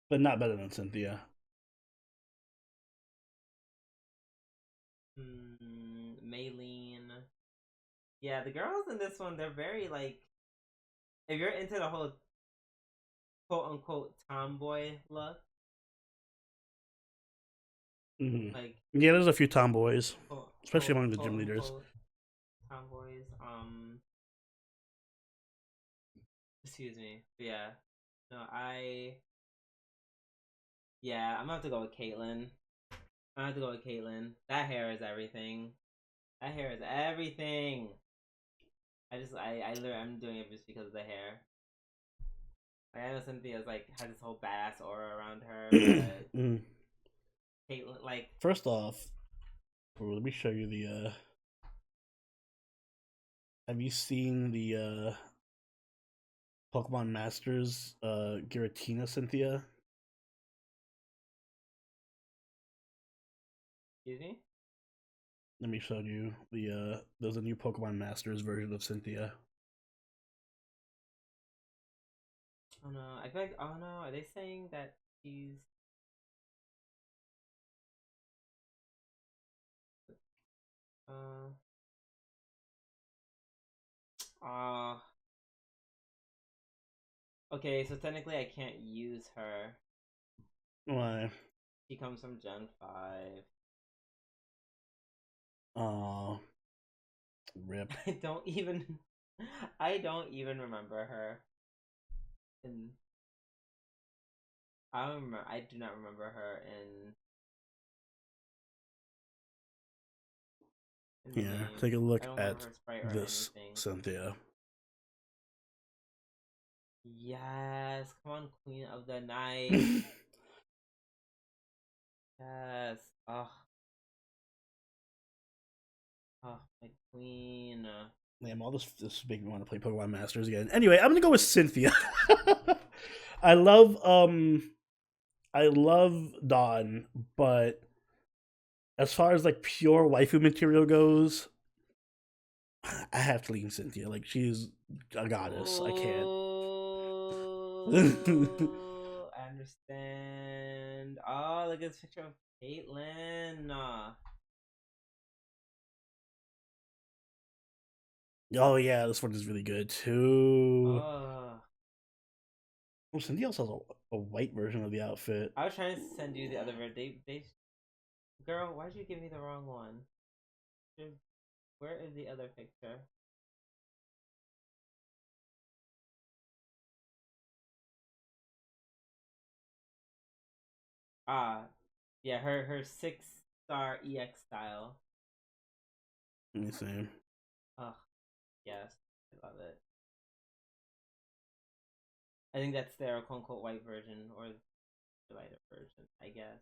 but not better than Cynthia. Maylene. Yeah, the girls in this one, they're very like, if you're into the whole quote unquote tomboy look, Mm-hmm. like Yeah, there's a few tomboys, especially among the quote gym leaders. unquote tomboys. Excuse me. But yeah. No, yeah, I'm gonna have to go with Caitlyn. I'm gonna have to go with Caitlyn. That hair is everything. That hair is everything. I'm doing it just because of the hair. Like, I know Cynthia's like has this whole badass aura around her, but Mm. Caitlyn, like, First off, let me show you the. Have you seen the Pokemon Masters Giratina Cynthia? excuse me. Let me show you the. There's a new Pokemon Masters version of Cynthia. Oh no, I feel like, oh no, are they saying that she's uh uh okay, so technically I can't use her. Why? She comes from Gen 5. Oh, rip. I don't even remember her. And I do not remember her in the Yeah, game. take a I look don't remember at her sprite or this anything. Cynthia. Yes, come on, Queen of the Night. Yes. Oh, oh, my queen. Damn, all this making me want to play Pokemon Masters again. Anyway, I'm gonna go with Cynthia. I love Dawn, but as far as like pure waifu material goes, I have to lean Cynthia. Like she's a goddess. I can't. Oh, I understand. Oh, look at this picture of Caitlyn. Oh yeah, this one is really good too. Oh, Oh, Cynthia also has a white version of the outfit. I was trying to send you the other version. Girl, why'd you give me the wrong one? Where is the other picture? Ah, yeah, her 6-star EX style. Let me see. Oh, yes, I love it. I think that's their quote unquote white version or the lighter version, I guess.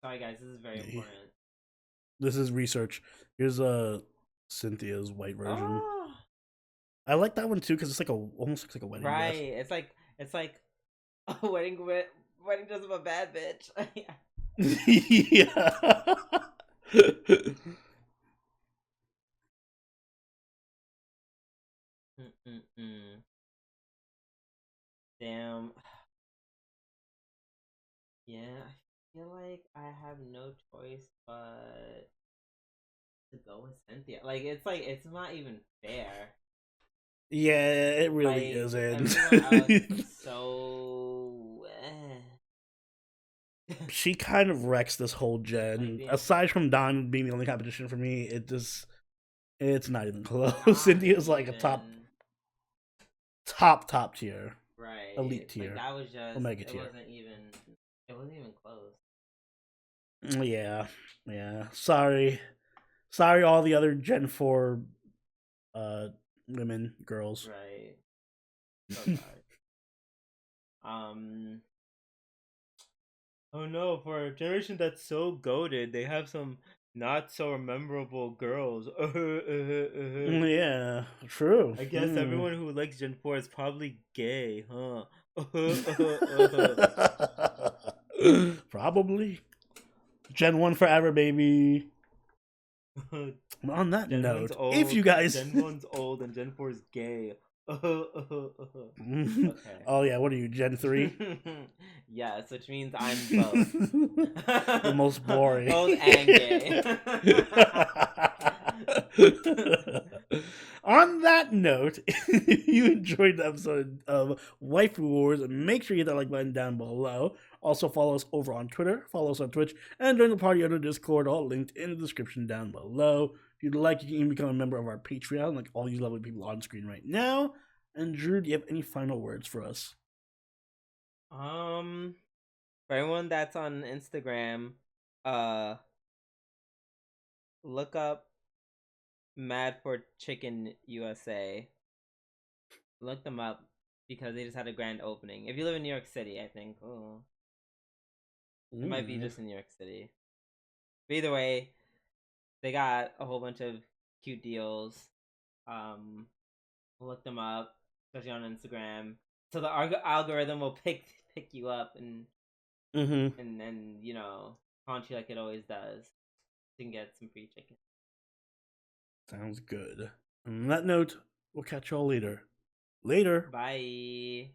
Sorry, guys, this is very Yeah, important. this is research. Here's Cynthia's white version. Oh, I like that one too because it's like almost looks like a wedding right. dress. It's like a wedding dress of a bad bitch. Yeah. Mm-mm-mm. Damn. Yeah, I feel like I have no choice but to go with Cynthia. Like it's not even fair. Yeah, it really Like isn't. everyone else is so. She kind of wrecks this whole Like gen. the Aside from Don being the only competition for me, it's not even close. not Cynthia's like a top even top top tier. Right. elite Like tier, that was just Omega it tier. wasn't even close. Yeah, yeah. Sorry, sorry, all the other Gen 4 uh women, girls. Right. So sorry. Um Oh no, for a generation that's so goaded, they have some not so memorable girls. Yeah, true. I guess everyone who likes Gen 4 is probably gay, huh? Probably. Gen 1 forever, baby. On that Gen 1's note, if you old, guys. Gen 1's old, and Gen 4's gay. Okay. Oh, yeah, what are you, Gen 3? Yes, which means I'm both. The most boring. Old and gay. On that note, if you enjoyed the episode of Waifu Wars, make sure you hit that like button down below. Also, follow us over on Twitter, follow us on Twitch, and join the party on the Discord, all linked in the description down below. If you'd like, you can even become a member of our Patreon, like all these lovely people on screen right now. And Drew, do you have any final words for us? For everyone that's on Instagram, uh, look up Mad for Chicken USA. Look them up because they just had a grand opening. If you live in New York City, I think. Oh, it might be just in New York City. But either way, they got a whole bunch of cute deals. Look them up, especially on Instagram. So the algorithm will pick you up and and haunt you like it always does. You can get some free chicken. Sounds good. On that note, we'll catch y'all later. Later. Bye.